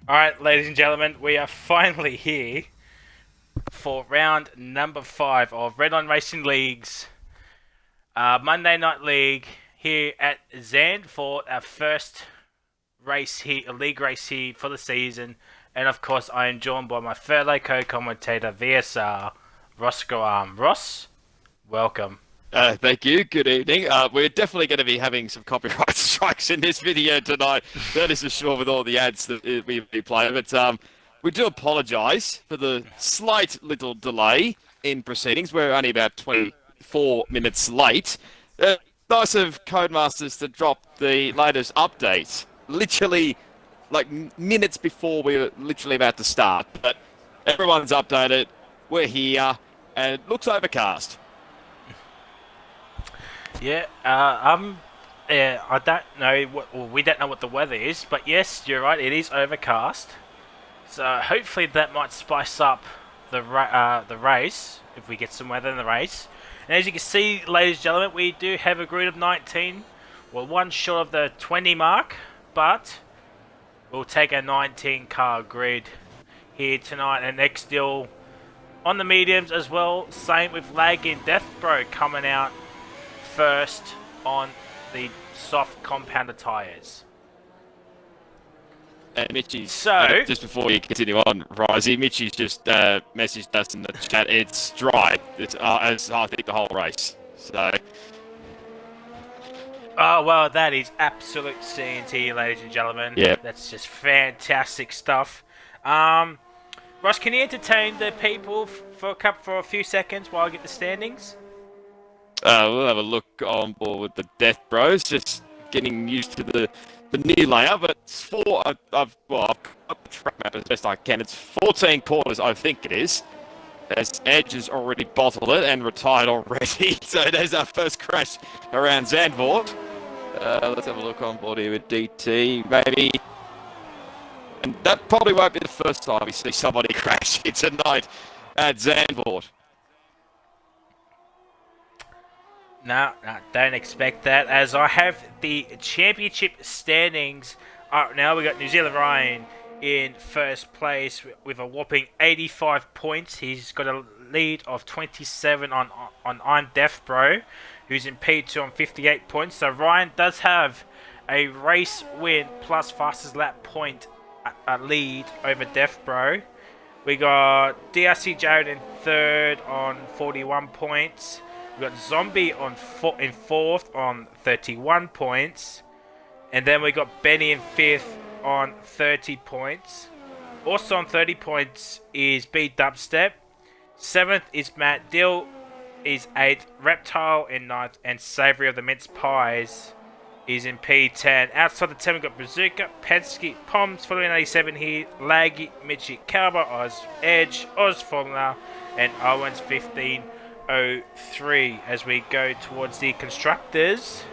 Alright, ladies and gentlemen, we are finally here for round number 5 of Redline Racing League's Monday Night League here at Zand for our first race here, a league race here for the season. And of course, I am joined by my fellow co-commentator, VSR, Ross Graham. Ross, welcome. Thank you. Good evening. We're definitely going to be having some copyright strikes in this video tonight. That is for sure with all the ads that we've been playing. But we do apologise for the slight little delay in proceedings. We're only about 24 minutes late. Nice of Codemasters to drop the latest update. Literally, like minutes before we were literally about to start. But everyone's updated. We're here. And it looks overcast. Yeah, I don't know we don't know what the weather is, but yes, you're right. It is overcast, so hopefully that might spice up the race if we get some weather in the race. And as you can see, ladies and gentlemen, we do have a grid of 19. We're one short of the 20 mark, but we'll take a 19 car grid here tonight. And next deal on the mediums as well. Same with Lag in Death Bro coming out first on the soft compounder tyres. And Mitchie, So, just before you continue on, Risey, Mitchie's just messaged us in the chat. It's dry. It's as I think the whole race. So, oh well, that is absolute CNT, ladies and gentlemen. yeah. That's just fantastic stuff. Ross, can you entertain the people for a few seconds while I get the standings? We'll have a look on board with the Death Bros. Just getting used to the new layout, but it's I've got the track map as best I can. It's 14 quarters, I think it is. As Edge has already bottled it and retired already. So there's our first crash around Zandvoort. Let's have a look on board here with DT, maybe. And that probably won't be the first time we see somebody crash here tonight at Zandvoort. No, don't expect that, as I have the championship standings up now. We got New Zealand Ryan in first place with a whopping 85 points. He's got a lead of 27 on I'm Death Bro, who's in P2 on 58 points. So Ryan does have a race win plus fastest lap point lead over Death Bro. We got DRC Jared in third on 41 points. We got Zombie in fourth on 31 points. And then we got Benny in fifth on 30 points. Also on 30 points is B Dubstep. Seventh is Matt Dill is eighth. Reptile in ninth. And Savory of the Mince Pies is in P10. Outside the 10 we got Bazooka, Penske, Poms, following 87 here. Laggy, Mitchie, Carver, Oz, Edge, Oz Formula, and Owens 15. 03 as we go towards the constructors,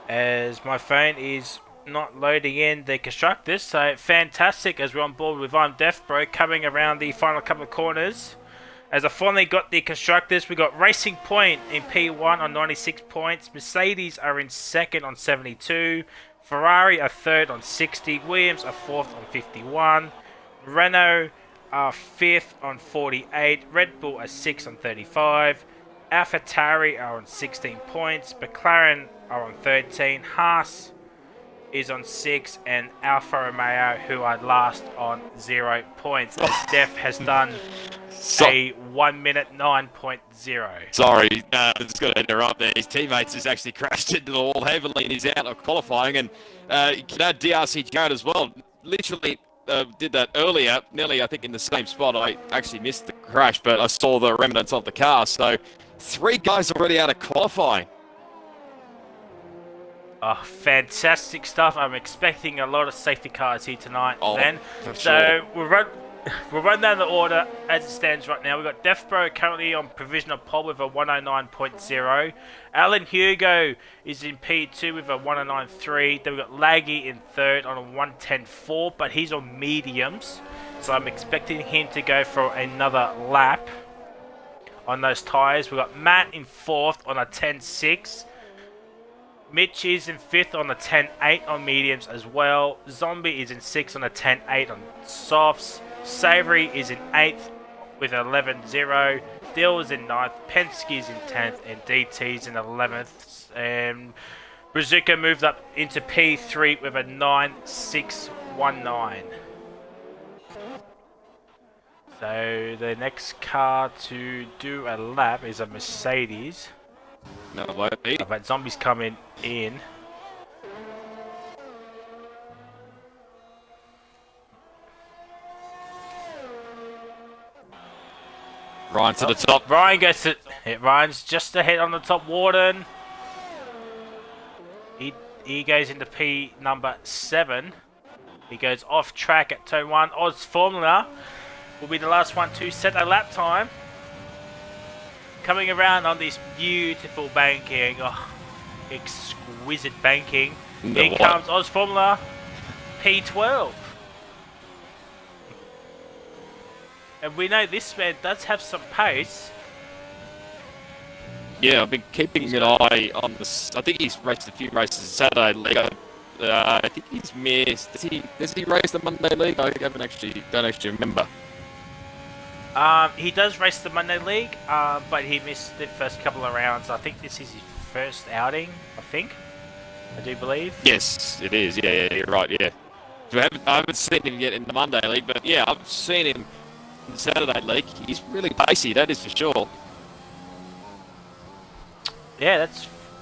as my phone is not loading in the constructors. So fantastic as we're on board with I'm Death Bro coming around the final couple of corners. As I finally got the constructors, we got Racing Point in P1 on 96 points. Mercedes are in second on 72. Ferrari are third on 60. Williams are fourth on 51. Renault are fifth on 48. Red Bull are sixth on 35. AlphaTauri are on 16 points. McLaren are on 13. Haas is on 6. And Alfa Romeo, who are last, on 0 points. As Def has done a 1 minute 9.0. Sorry, just got to interrupt there. His teammates has actually crashed into the wall heavily and he's out of qualifying. And you can add DRC Jared as well. Literally did that earlier, nearly I think in the same spot. I actually missed the crash, but I saw the remnants of the car. So 3 guys already out of qualifying. Oh, fantastic stuff. I'm expecting a lot of safety cars here tonight. For So sure. we'll run down the order as it stands right now. We've got Death Bro currently on provisional pole with a 109.0. Alan Hugo is in P2 with a 109.3. Then we've got Laggy in third on a 110.4, but he's on mediums. So I'm expecting him to go for another lap on those tyres. We've got Matt in fourth on a 10.6. Mitch is in 5th on the 10-8 on mediums as well. Zombie is in 6th on the 10-8 on softs. Savory is in 8th with 11-0. Dill is in 9th. Penske is in 10th. And DT is in 11th. And Brazuca moved up into P3 with a 9.619. So the next car to do a lap is a Mercedes. No, it won't be. But Zombie's coming in. Ryan to the top. Ryan goes to... Ryan's just ahead on the top. Warden. He goes into P number 7. He goes off track at turn 1. Oz Formula will be the last one to set a lap time. Coming around on this beautiful banking. Oh, exquisite banking. Here comes Oz Formula P12. And we know this man does have some pace. Yeah, I've been keeping an eye on this. I think he's raced a few races Saturday League. I think he's missed. Does he race the Monday League? I don't actually remember. He does race the Monday League, but he missed the first couple of rounds. I think this is his first outing, I do believe. Yes, it is. Yeah, you're right, yeah. So I haven't seen him yet in the Monday League, but yeah, I've seen him in the Saturday League. He's really pacey, that is for sure. Yeah,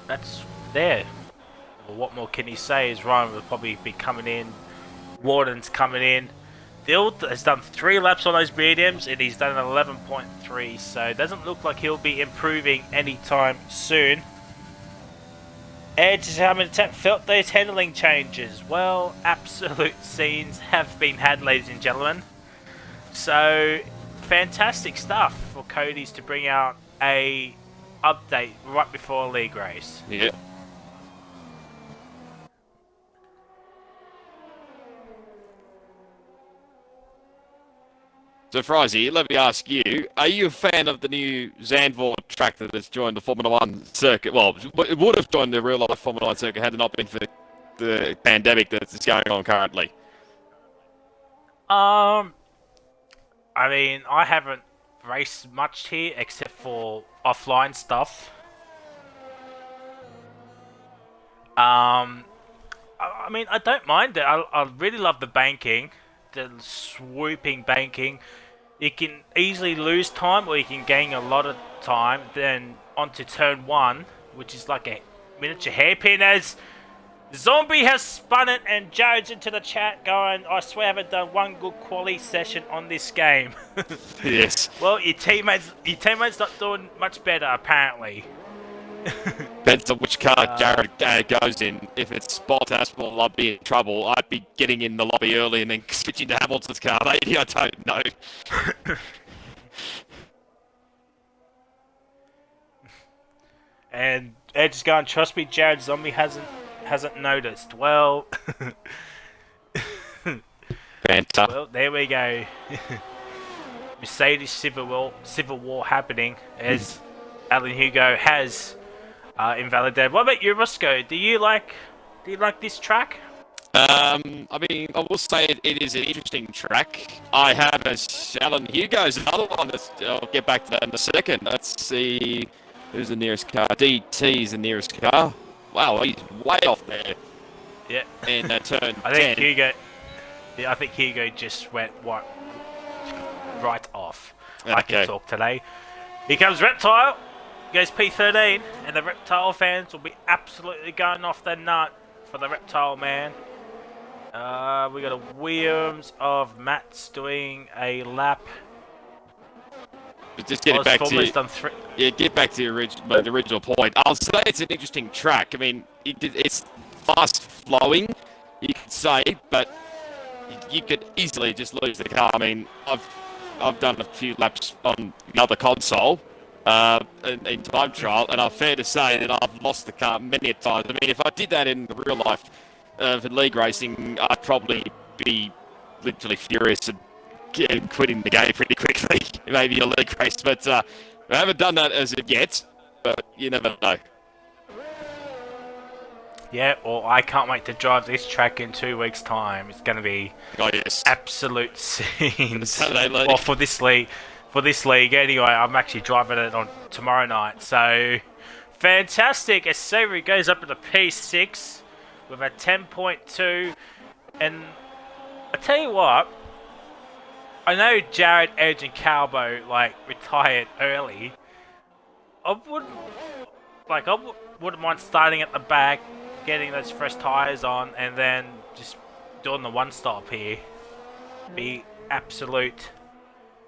that's there. Well, what more can he say? Is Ryan will probably be coming in. Warden's coming in. Dill has done 3 laps on those mediums and he's done an 11.3, so it doesn't look like he'll be improving anytime soon. Edge felt those handling changes. Well, absolute scenes have been had, ladies and gentlemen. So, fantastic stuff for Cody's to bring out a update right before a league race. Yeah. So, Frizy, let me ask you, are you a fan of the new Zandvoort track that has joined the Formula 1 circuit? Well, it would have joined the real-life Formula 1 circuit had it not been for the pandemic that's going on currently. I mean, I haven't raced much here except for offline stuff. I mean, I don't mind it. I really love the banking. The swooping banking. You can easily lose time or you can gain a lot of time. Then onto turn 1, which is like a miniature hairpin, as Zombie has spun it and Jared's into the chat going, I swear I haven't done one good quality session on this game. Yes. Well, your teammate's not doing much better apparently. Depends on which car Jared goes in. If it's Bottas, well, I'd be in trouble. I'd be getting in the lobby early and then switching to Hamilton's car. Maybe, I don't know. And Edge is going, trust me, Jared, Zombie hasn't noticed. Well, Fanta. well, there we go. Mercedes Civil War happening as Alan Hugo has invalidated. What about you, Roscoe? Do you like this track? I mean, I will say it is an interesting track. I have Alan Hugo's another one. I'll get back to that in a second. Let's see who's the nearest car. DT is the nearest car. Wow, he's way off there. Yeah. In turn I think 10. Hugo. Yeah, I think Hugo just went right off. I can talk today. Here comes Reptile. Goes P13, and the Reptile fans will be absolutely going off their nut for the Reptile man. We got a Williams of Matt's doing a lap. But just getting back to get back to the original point. I'll say it's an interesting track. I mean, it's fast flowing, you could say, but you could easily just lose the car. I mean, I've done a few laps on the other console. In time trial, and I'm fair to say that I've lost the car many a times. I mean, if I did that in real life for league racing, I'd probably be literally furious and quitting the game pretty quickly, maybe a league race. But I haven't done that as of yet, but you never know. Yeah, well, I can't wait to drive this track in 2 weeks' time. It's going to be Oh yes. absolute scenes. Saturday league. Well, for this league anyway. I'm actually driving it on tomorrow night. So fantastic! As Savory goes up to the P6 with a 10.2, and I tell you what, I know Jared, Edge, and Calbo retired early. I wouldn't wouldn't mind starting at the back, getting those fresh tyres on, and then just doing the one stop here. Be absolute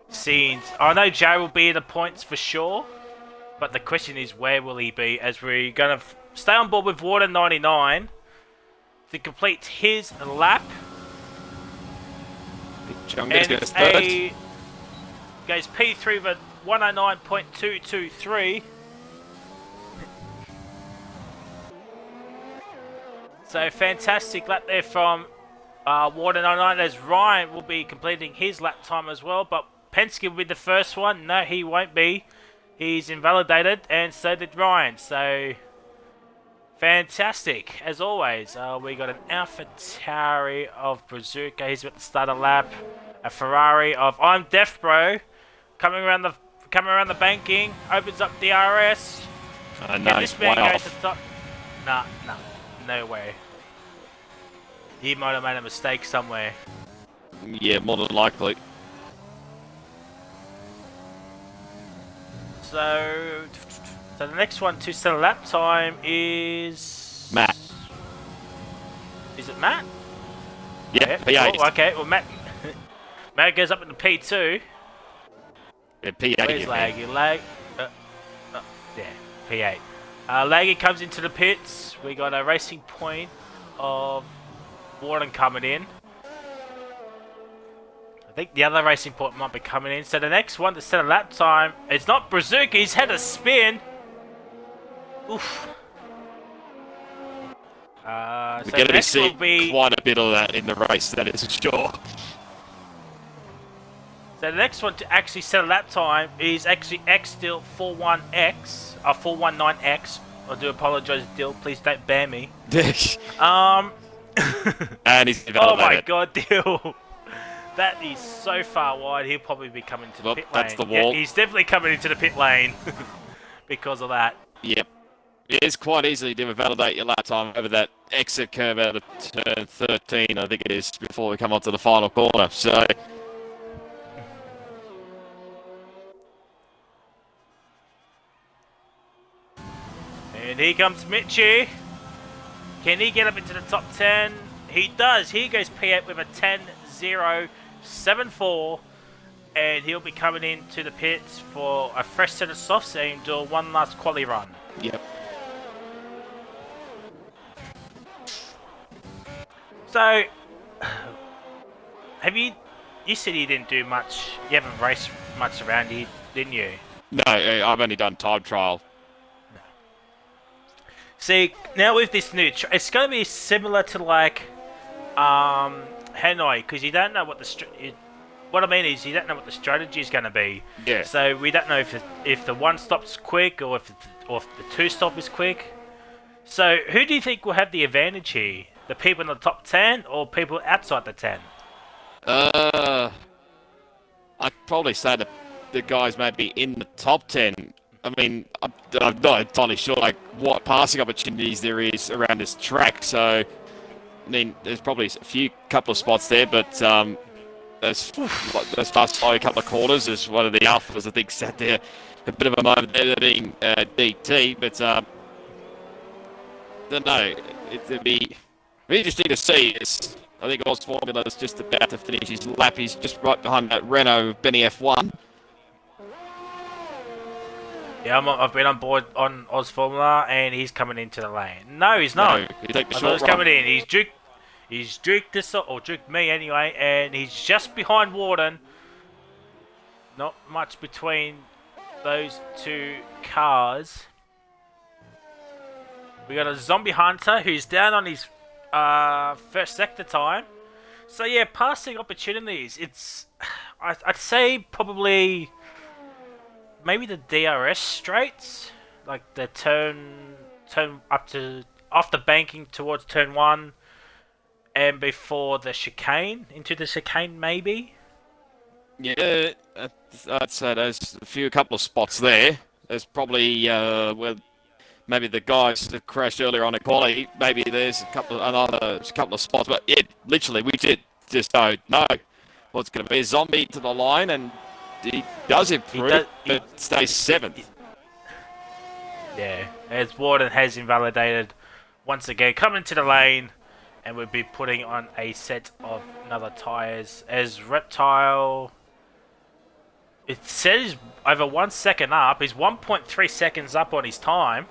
scenes. I know Jay will be in the points for sure, but the question is where will he be, as we're going to stay on board with Water 99 to complete his lap. Chung And goes third. goes P3 with 109.223. So fantastic lap there from Water 99, as Ryan will be completing his lap time as well. But Penske will be the first one. No, he won't be. He's invalidated, and so did Ryan. So fantastic, as always. We got an AlphaTauri of Brazuca. He's about to start a lap. A Ferrari of I'm Deaf Bro coming around the banking. Opens up DRS. No, Can this he's man way go off. to the top? Nah, no way. He might have made a mistake somewhere. Yeah, more than likely. So the next one to set a lap time is Matt. Is it Matt? Yeah, P8. Oh, okay. Well, Matt goes up into P2. Yeah, P8. Where's man. Laggy? Yeah, P8. Laggy comes into the pits. We got a racing point of Warden coming in. I think the other racing point might be coming in. So the next one to set a lap time, it's not Brazuca. He's had a spin. Oof. We're So going to be next will seeing be quite a bit of that in the race, that is for sure. So the next one to actually set a lap time is actually X Dill 41X, 419X. I do apologise, Dill. Please don't ban me. And he's Oh my invalidated. God, Dill. That is so far wide. He'll probably be coming to the Well, pit lane. that's the wall. Yeah, he's definitely coming into the pit lane because of that. Yep. It is quite easily to invalidate your lap time over that exit curve out of turn 13, I think it is, before we come onto the final corner. So, And here comes Mitchie. Can he get up into the top 10? He does. He goes P8 with a 10.074. And he'll be coming into the pits for a fresh set of softs and do one last quali run. yep. So, have you said you didn't do much, you haven't raced much around here, didn't you? No, I've only done time trial. See, now with this new, it's going to be similar to Hanoi, because you don't know what what I mean is you don't know what the strategy is going to be. Yeah. So we don't know if the one stop's quick or if the two stop is quick. So who do you think will have the advantage here? The people in the top 10 or people outside the 10? I'd probably say that the guys maybe in the top 10. I mean, I'm not entirely sure what passing opportunities there is around this track. So, I mean, there's probably a couple of spots there, but those last couple of quarters is one of the alphas I think sat there a bit of a moment there, being DT. But don't know. It'd be interesting to see. I think Oz Formula is just about to finish his lap. He's just right behind that Renault Benny F1. Yeah, I've been on board on Oz Formula, and he's coming into the lane. No, he's not. No, he take the I thought short he was run. coming in. He's duked this or duked me anyway, and he's just behind Warden. Not much between those two cars. We got a Zombie Hunter who's down on his first sector time. So yeah, passing opportunities. It's I'd say probably maybe the DRS straights, like the turn up to off the banking towards turn 1 and before the chicane, into the chicane maybe. Yeah, I'd say there's a couple of spots there. There's probably where maybe the guys that crashed earlier on equality. Maybe there's a couple of spots, but literally we just don't know what's going to be. A zombie to the line, and he does improve, but stays 7th. Yeah, as Warden has invalidated once again, coming to the lane, and we'll be putting on a set of another tyres as Reptile. It says over 1 second up. He's 1.3 seconds up on his time.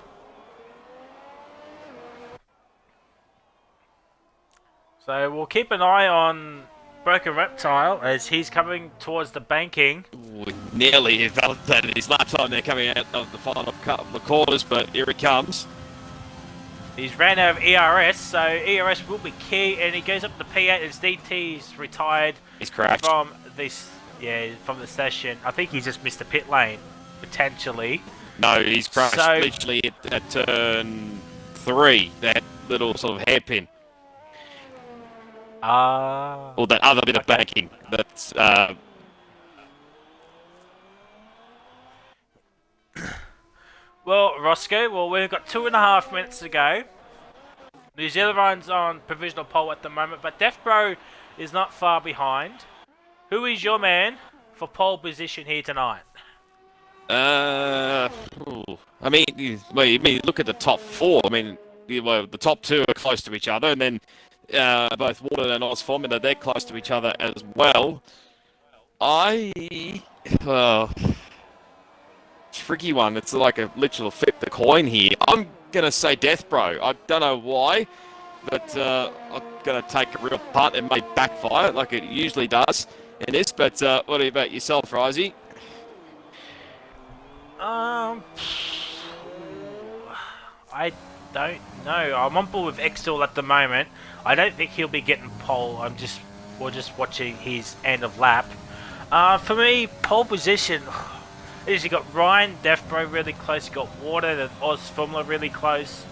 So we'll keep an eye on Broken Reptile as he's coming towards the banking. We nearly invalidated his lap time there coming out of the final couple of quarters, but here he comes. He's ran out of ERS, so ERS will be key, and he goes up to P8 as DT's retired. He's crashed. From this, from the session. I think he's just missed the pit lane, potentially. No, he's crashed literally at turn 3, that little sort of hairpin. Or that other bit of banking. That's Well, Roscoe, we've got 2.5 minutes to go. New Zealand runs on provisional pole at the moment, but Death Bro is not far behind. Who is your man for pole position here tonight? I mean, look at the top 4. I mean, the top 2 are close to each other, and then both Warden and Oz Formula, they're close to each other as well. Tricky one. It's like a literal flip the coin here. I'm going to say Death Bro. I don't know why, but I'm going to take a real punt. It may backfire like it usually does in this, but what about yourself, Risey? I don't know. I'm on board with Extol at the moment. I don't think he'll be getting pole. We're just watching his end of lap. For me, pole position is you got Ryan Deathbro really close. You got Water and Oz Formula really close.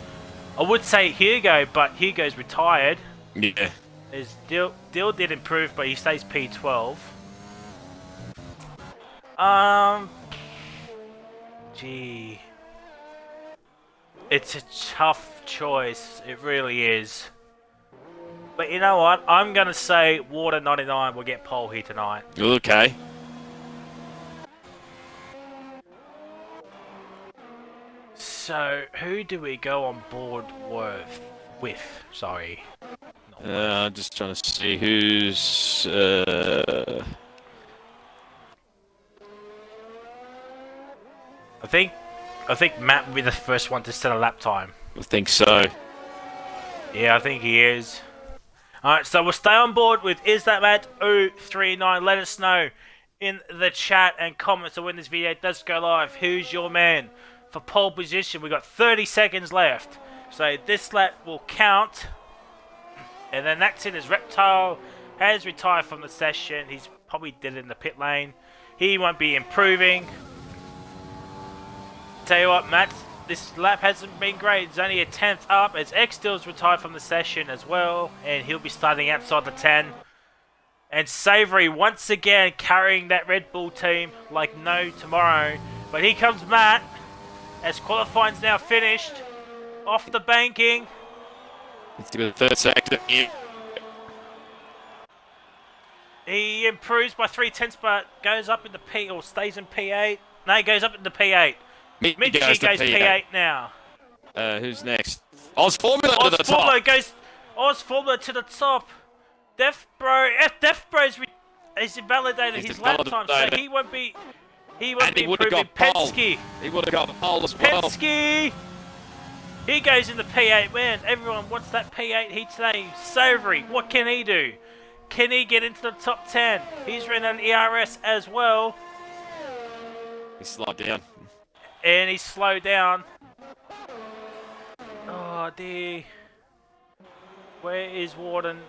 I would say Hugo, but Hugo's retired. Yeah. His Dill did improve, but he stays P12. Gee. It's a tough choice. It really is. But you know what? I'm going to say Water 99 will get pole here tonight. Okay. So, who do we go on board with? Sorry. I'm just trying to see who's... I think Matt will be the first one to set a lap time. I think so. Yeah, I think he is. Alright, so we'll stay on board with Is That Matt 039. Let us know in the chat and comments. So when this video does go live, who's your man for pole position? We've got 30 seconds left. So this lap will count. And then that's it as Reptile has retired from the session. He's probably dead in the pit lane. He won't be improving. Tell you what, Matt, this lap hasn't been great. It's only a 10th up as X-Still's retired from the session as well. And he'll be starting outside the 10. And Savory once again carrying that Red Bull team like no tomorrow. But here comes Matt as qualifying's now finished. Off the banking. It's the third sector here. He improves by 3/10, but goes up into P or stays in P8. No, he goes up into P8. Mitchie goes P8 now. Who's next? Oz Formula to the top. Oz Formula to the top. Deathbro's is invalidated his lap time, so he won't be. He won't be improving. Penske. He would have got the pole as well. Penske. He goes in the P8. Man, everyone wants that P8 heat today. Savory, what can he do? Can he get into the top 10? He's ran an ERS as well. He slowed down. And he's slowed down. Oh dear. Where is Warden?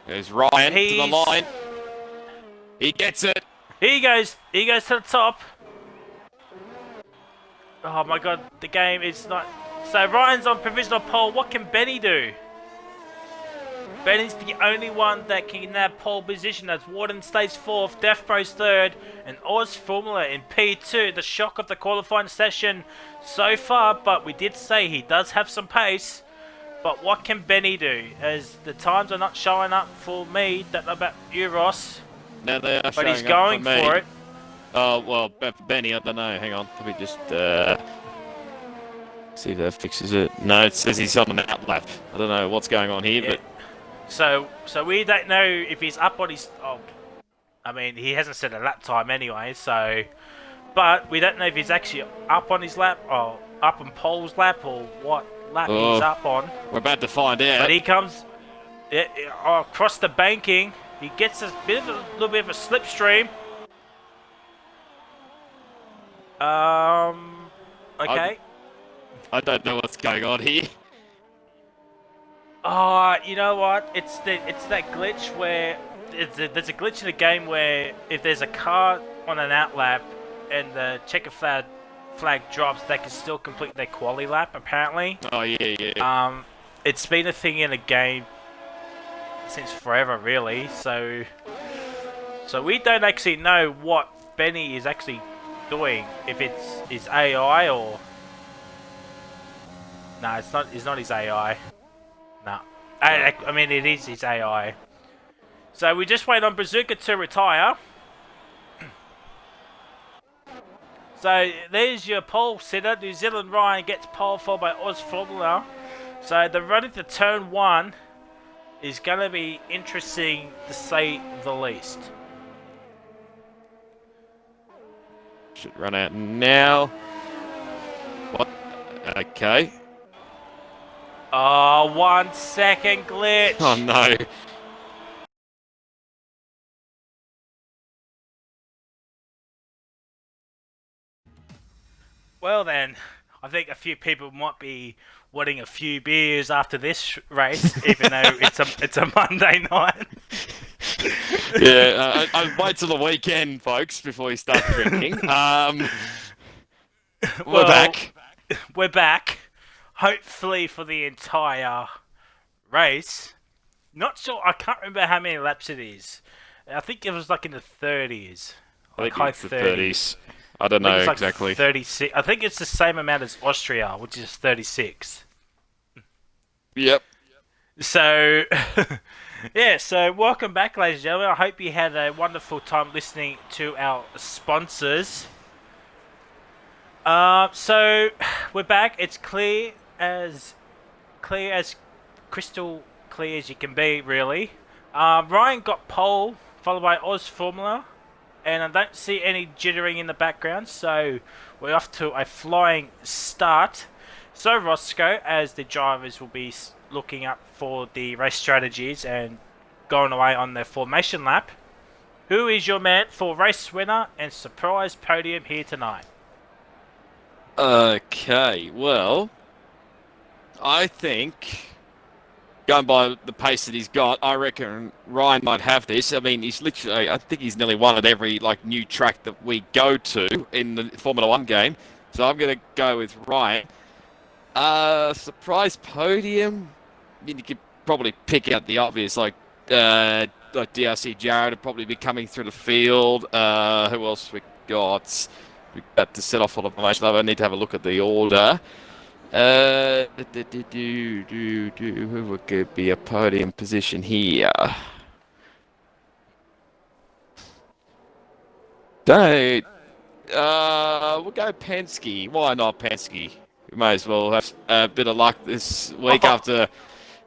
There's Ryan to the line. He gets it. He goes to the top. Oh my god, the game is not So Ryan's on provisional pole. What can Benny do? Benny's the only one that can have pole position as Warden stays 4th, Death Pro's 3rd, and Oz Formula in P2. The shock of the qualifying session so far, but we did say he does have some pace. But what can Benny do? As the times are not showing up for me, don't know about you, Ross. Now they are But showing he's up going for me. for it. Oh, well, for Benny, I don't know. Hang on. Let me just see if that fixes it. No, it says he's on an outlap. I don't know what's going on here, Yeah. but... So we don't know if he's up on his... Oh, I mean, he hasn't set a lap time anyway, so... But we don't know if he's actually up on his lap, or up on Pole's lap, or what lap he's up on. We're about to find out. But he comes across the banking. He gets a little bit of a slipstream. Okay. I don't know what's going on here. Oh, you know what? It's that glitch where there's a glitch in the game where if there's a car on an outlap and the checker flag drops, they can still complete their quali lap. Apparently. Oh yeah. It's been a thing in the game since forever, really. So we don't actually know what Benny is actually doing. If it's his AI or no, it's not. It's not his AI. No. I mean, it is his AI. So we just wait on Bazooka to retire. So there's your pole sitter. New Zealand Ryan gets pole followed by Oz Formula. So the run into turn 1 is going to be interesting to say the least. Should run out now. What? Okay. Oh, 1 second glitch. Oh no. Well then, I think a few people might be wanting a few beers after this race, even though it's a Monday night. Yeah, I'll wait till the weekend, folks, before you start drinking. We're back. We're back. Hopefully for the entire race. Not sure. I can't remember how many laps it is. I think it was like in the 30s. I Like think high it's the 30s. I don't I think know it's like exactly. 36. I think it's the same amount as Austria, which is 36. Yep. So, yeah, so welcome back, ladies and gentlemen. I hope you had a wonderful time listening to our sponsors. So, we're back. It's clear as crystal clear as you can be, really. Ryan got pole, followed by Oz Formula. And I don't see any jittering in the background, so we're off to a flying start. So Roscoe, as the drivers will be looking up for the race strategies and going away on their formation lap, who is your man for race winner and surprise podium here tonight? Okay, well, I think, going by the pace that he's got, I reckon Ryan might have this. I mean, he's literally, I think he's nearly won at every new track that we go to in the Formula 1 game. So I'm going to go with Ryan. Surprise podium? I mean, you could probably pick out the obvious, like DRC Jared would probably be coming through the field. Who else we got? We've got to set off all the information. I need to have a look at the order. Who could be a podium position here? We'll go Penske. Why not Penske? We may as well have a bit of luck this week after.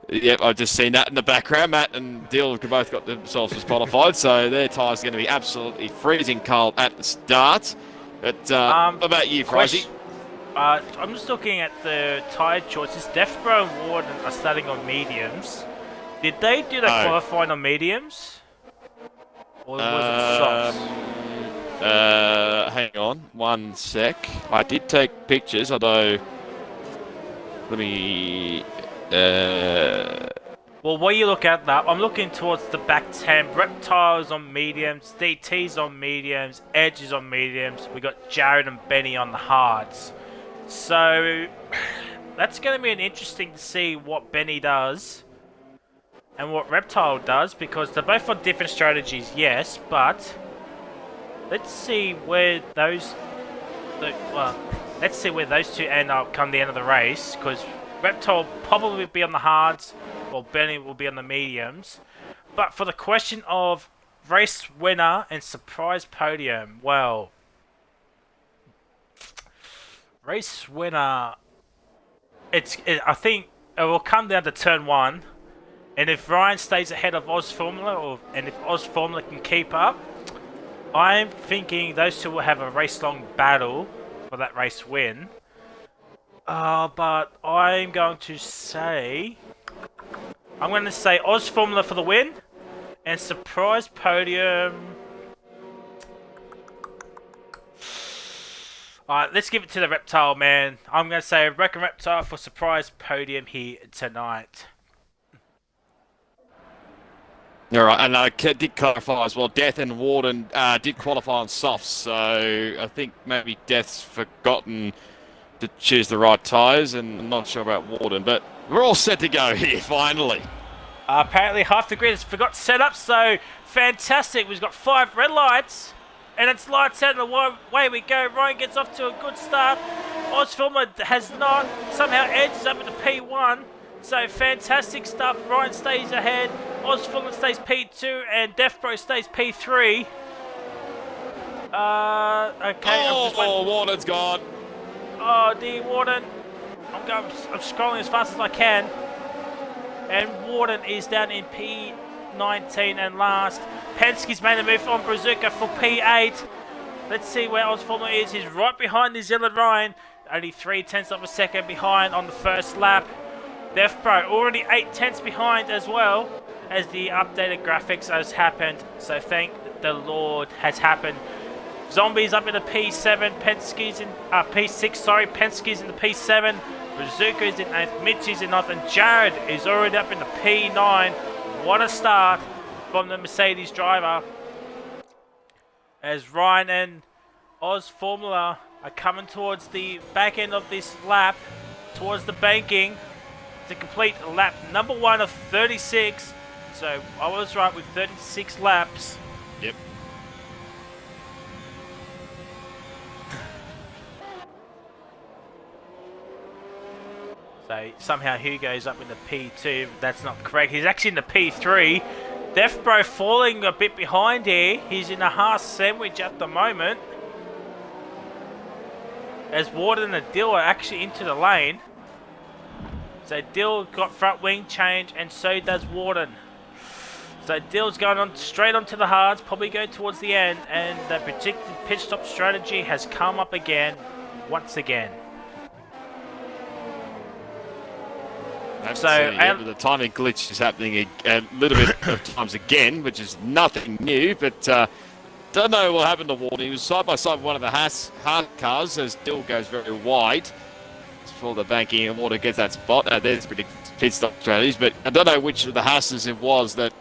Yep, I've just seen that in the background. Matt and Dill have both got themselves disqualified, so their tyres are going to be absolutely freezing cold at the start. But what about you, Frizzy? I'm just looking at the tyre choices. Deathbro and Warden are starting on mediums. Did they do the qualifying on mediums? Or was it softs? Hang on, 1 sec. I did take pictures, although... Let me... Well, while you look at that, I'm looking towards the back 10. Reptiles on mediums, DT's on mediums, Edge is on mediums. We got Jared and Benny on the hards. So, that's going to be an interesting to see what Benny does and what Reptile does, because they're both on different strategies, yes, but let's see where those two end up come the end of the race, because Reptile will probably be on the hards, while Benny will be on the mediums. But for the question of race winner and surprise podium, well, race winner, I think it will come down to turn 1, and if Ryan stays ahead of Oz Formula, and if Oz Formula can keep up, I'm thinking those two will have a race-long battle for that race win. But I'm going to say Oz Formula for the win, and surprise podium. Alright, let's give it to the Reptile, man. I'm going to say Reckon Reptile for surprise podium here tonight. All right, and I did clarify as well, Death and Warden did qualify on softs, so I think maybe Death's forgotten to choose the right tyres, and I'm not sure about Warden, but we're all set to go here, finally. Apparently half the grid has forgot to set up, so fantastic. We've got 5 red lights, and it's lights out, and away we go. Ryan gets off to a good start. Ozfilmer has not, somehow edges up into P1. So fantastic stuff. Ryan stays ahead. Ozfilmer stays P2, and Deathbro stays P3. Okay. Warden's gone. Oh, dear Warden. I'm scrolling as fast as I can. And Warden is down in P19 and last. Penske's made a move on Brazuca for P8. Let's see where Ozfilmer is. He's right behind New Zealand Ryan. Only 0.3 of a second behind on the first lap. Deathbro already 0.8 behind as well, as the updated graphics has happened. So thank the Lord has happened. Zombies up in the P7, Penske's in P6. Sorry, Penske's in the P7. Bazooka's in 8th, Mitchie's in 9th, and Jared is already up in the P9. What a start from the Mercedes driver. As Ryan and Oz Formula are coming towards the back end of this lap, towards the banking, to complete lap number 1 of 36. So I was right with 36 laps. Yep. So somehow Hugo's up in the P2. That's not correct. He's actually in the P3. Deathbro falling a bit behind here. He's in a Haas sandwich at the moment. As Warden and Dill are actually into the lane. So Dill got front wing change, and so does Warden. So Dill's going on straight onto the hards, probably go towards the end, and the predicted pit stop strategy has come up again, once again. So the timing glitch is happening a little bit of times again, which is nothing new, but don't know what happened to Warden. He was side by side with one of the Haas cars as Dill goes very wide. For the banking, and Water gets that spot. There's pit stop strategies, but I don't know which of the Haas's it was that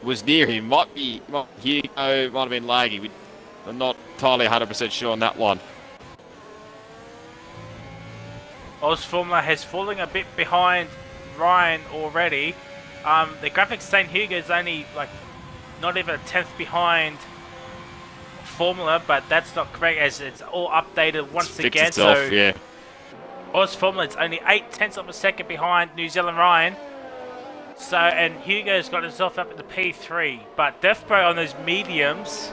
was near him. Might be Hugo, might have been Laggy. I'm not entirely 100% sure on that one. Ozformula has fallen a bit behind Ryan already. The graphics saying Hugo's only not even a 10th behind Formula, but that's not correct, as it's all updated once again. Itself, yeah. Oz Formula is only 0.8 of a second behind New Zealand Ryan. So, and Hugo's got himself up in the P3. But Deathbro on those mediums,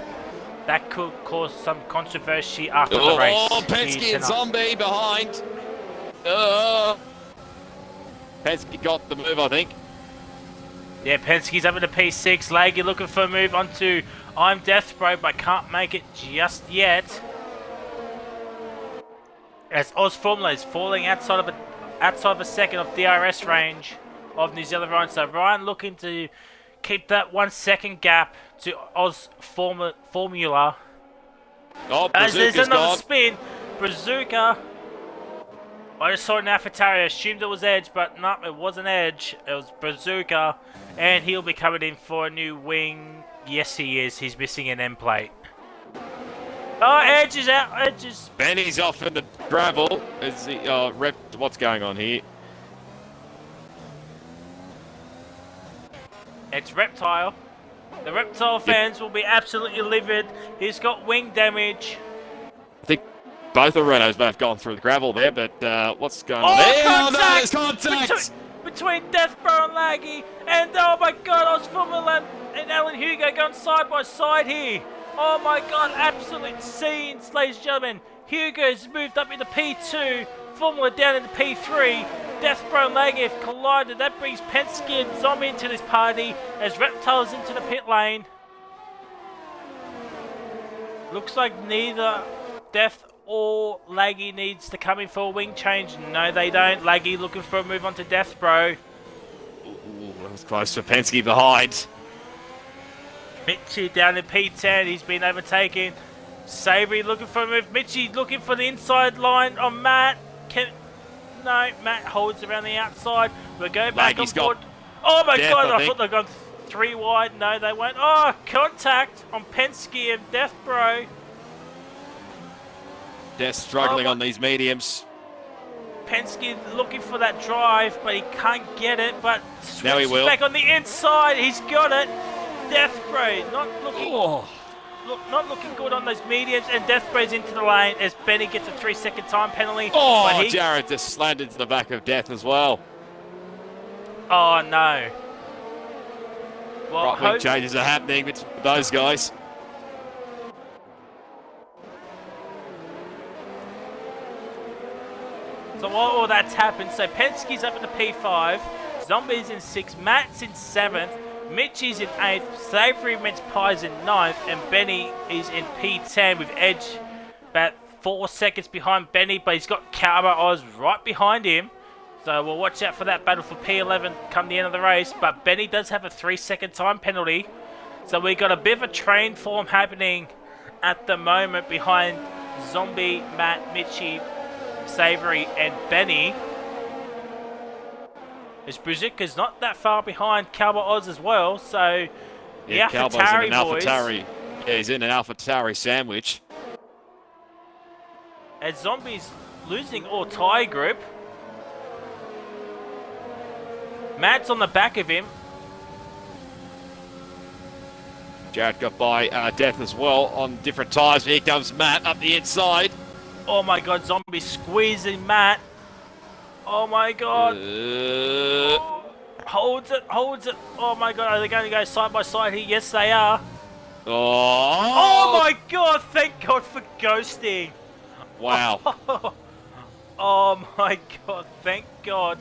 that could cause some controversy after the race. Oh, Penske and Zombie behind. Penske got the move, I think. Yeah, Penske's up in the P6. Laggy looking for a move onto I'm Deathbro, but can't make it just yet. As Oz Formula is falling outside of a second of DRS range of New Zealand Ryan. So Ryan looking to keep that 1 second gap to Oz Formula. Oh, as there's another gone. spin. Brazuca. I just saw an AlphaTauri. I assumed it was Edge, but no, it wasn't Edge. It was Brazuca. And he'll be coming in for a new wing. Yes, he is. He's missing an end plate. Oh, Edge is out. Edge is... Benny's off in the gravel. Is he, what's going on here? It's Reptile. The Reptile fans will be absolutely livid. He's got wing damage. I think both the Renaults may have gone through the gravel there, but what's going on there? Contact! Oh, no, there's contact! Between Deathbro and Laggy, and oh my god, Osfumala and Alan Hugo going side by side here. Oh my god, absolute scenes, ladies and gentlemen. Hugo's moved up into P2, Formula down into P3. Deathbro and Laggy have collided. That brings Penske and Zombie into this party as Reptile's into the pit lane. Looks like neither Death or Laggy needs to come in for a wing change. No, they don't. Laggy looking for a move on to Deathbro. Ooh, that was close for Penske behind. Mitchie down in P10. He's been overtaken. Savory looking for a move. Mitchie looking for the inside line on Matt. No, Matt holds around the outside. We'll go back on board. Oh my god, I thought they'd gone 3 wide. No, they won't. Oh, contact on Penske and Deathbro. They're struggling on these mediums. Penske looking for that drive, but he can't get it. But now he will. Back on the inside. He's got it. Deathbro not looking good on those mediums, and Deathbray's into the lane as Benny gets a 3-second time penalty. Oh, Jared just slammed into the back of Death as well. Oh no. Well, right wing changes are happening with those guys. So while all that's happened, so Penske's up in the P5, Zombie's in 6th, Matt's in 7th, Mitchie's in 8th, Savory Mince Pie's in 9th, and Benny is in P10 with Edge about 4 seconds behind Benny, but he's got Carver Oz right behind him. So we'll watch out for that battle for P11 come the end of the race, but Benny does have a 3-second time penalty. So we got a bit of a train form happening at the moment behind Zombie, Matt, Mitchie, Savory and Benny. As Bruzika's not that far behind Calba Oz as well, so yeah, the AlphaTauri boys. Yeah, he's in an AlphaTauri sandwich. As Zombie's losing all tyre group. Matt's on the back of him. Jared got by Death as well on different tyres. Here comes Matt up the inside. Oh my god, Zombie squeezing Matt. Oh my god. Holds it. Oh my god, are they going to go side by side here? Yes, they are. Oh my god, thank god for ghosting. Wow. Oh my god, thank god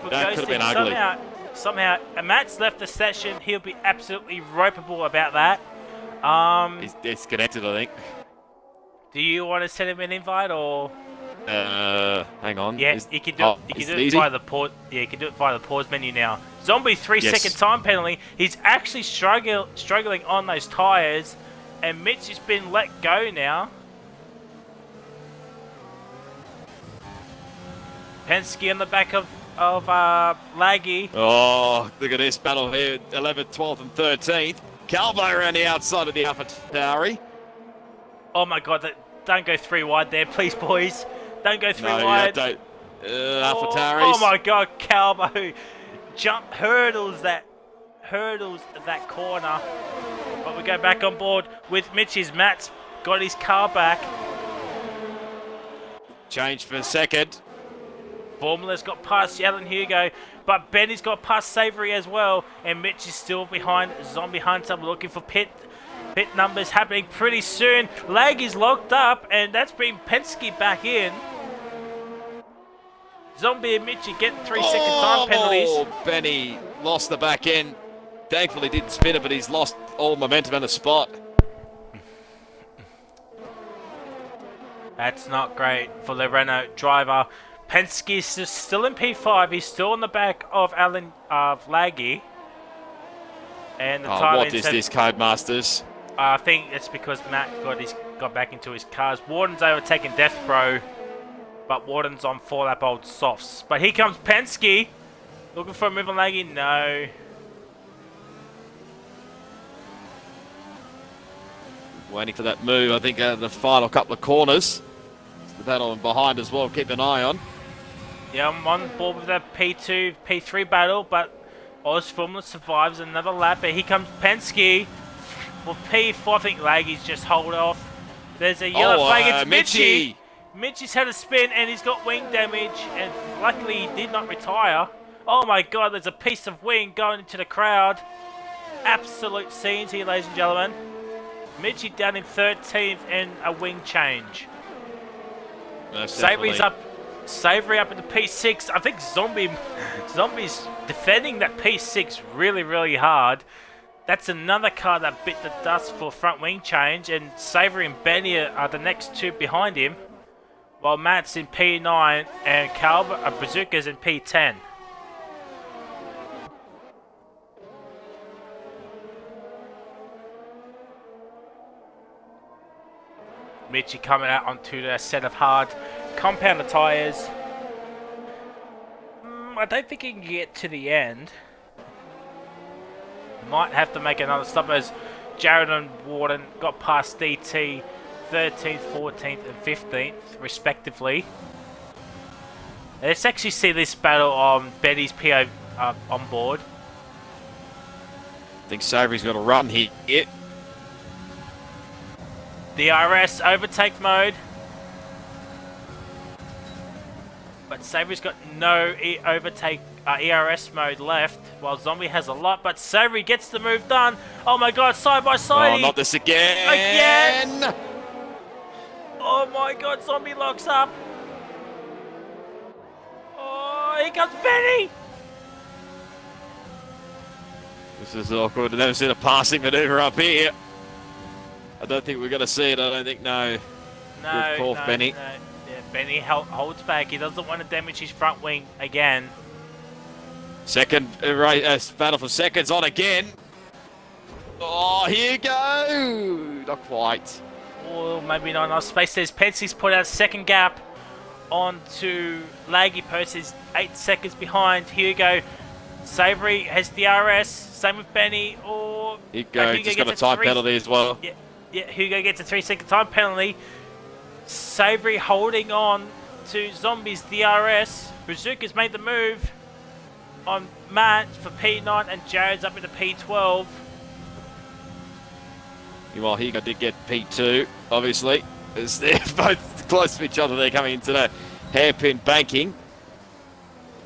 for that ghosting. Could have been ugly. Somehow, Matt's left the session. He'll be absolutely ropeable about that. He's disconnected, I think. Do you want to send him an invite or? Hang on. Yeah, you can do it. You can do it via the pause. Yeah, you can do it via the pause menu now. Zombie 3-second time penalty. He's actually struggling on those tires, and Mitch has been let go now. Penske on the back of Laggy. Oh, look at this battle here. 11th, 12th, and 13th. Calvo around the outside of the AlphaTauri. Oh my god, don't go 3 wide there, please, boys. Don't go 3 wide. Yeah, don't. AlphaTauris. Oh my god, Calvo hurdles that corner. But we go back on board with Mitch's. Matt's got his car back. Change for a second. Formula's got past Alan Hugo, but Benny's got past Savory as well, and Mitch is still behind Zombie Hunter. We're looking for pit numbers happening pretty soon. Lag is locked up, and that's bringing Penske back in. Zombie and Mitchie getting 3-second time penalties. Oh, Benny lost the back end. Thankfully didn't spin it, but he's lost all momentum in the spot. That's not great for the Renault driver. Penske is still in P5. He's still on the back of Laggy. And the what is this, Codemasters? I think it's because Matt got back into his cars. Warden's overtaken Deathbro, but Warden's on 4-lap old softs. But here comes Penske, looking for a move on Laggy. No. Waiting for that move, I think, the final couple of corners. The battle behind as well, keep an eye on. Yeah, I'm on board with that P2, P3 battle, but Oz Formula survives another lap. But here comes Penske. For P4, I think Laggy's just hold off. There's a yellow flag. It's Mitchie. Mitchie's had a spin and he's got wing damage, and luckily he did not retire. Oh my god, there's a piece of wing going into the crowd. Absolute scenes here, ladies and gentlemen. Mitchie down in 13th and a wing change. Savory's up. Savory up in the P6. I think Zombie's defending that P6 really, really hard. That's another car that bit the dust for front wing change, and Savory and Benny are the next two behind him, while Matt's in P9 and Bazooka's in P10. Mitchie coming out onto the set of hard compounder tyres. I don't think he can get to the end. Might have to make another stop as Jared and Warden got past DT 13th, 14th and 15th respectively. Let's actually see this battle on Betty's PO on board. I think Savory's got a run here. DRS overtake mode. But Savory's got no ERS mode left, while Zombie has a lot, but Savory gets the move done. Oh my god, side by side. Oh, not this again. Again. Oh my god, Zombie locks up. Oh, here comes Benny. This is awkward. I've never seen a passing maneuver up here. I don't think we're going to see it. I don't think, no. Good call, Benny. No. Yeah, Benny holds back. He doesn't want to damage his front wing again. Second battle for seconds on again. Oh, here you go. Not quite. Oh, maybe not enough space. There's Penske's put out a second gap onto Laggy Post. Is 8 seconds behind. Here you go. Savory has DRS. Same with Benny. Oh, here you go. Just got a time penalty as well. Yeah, Hugo gets a 3-second time penalty. Savory holding on to Zombie's DRS. Bazooka's made the move on Matt for P9 and Jared's up into P12. Meanwhile, Hugo did get P2, obviously. As they're both close to each other, they're coming into the hairpin banking.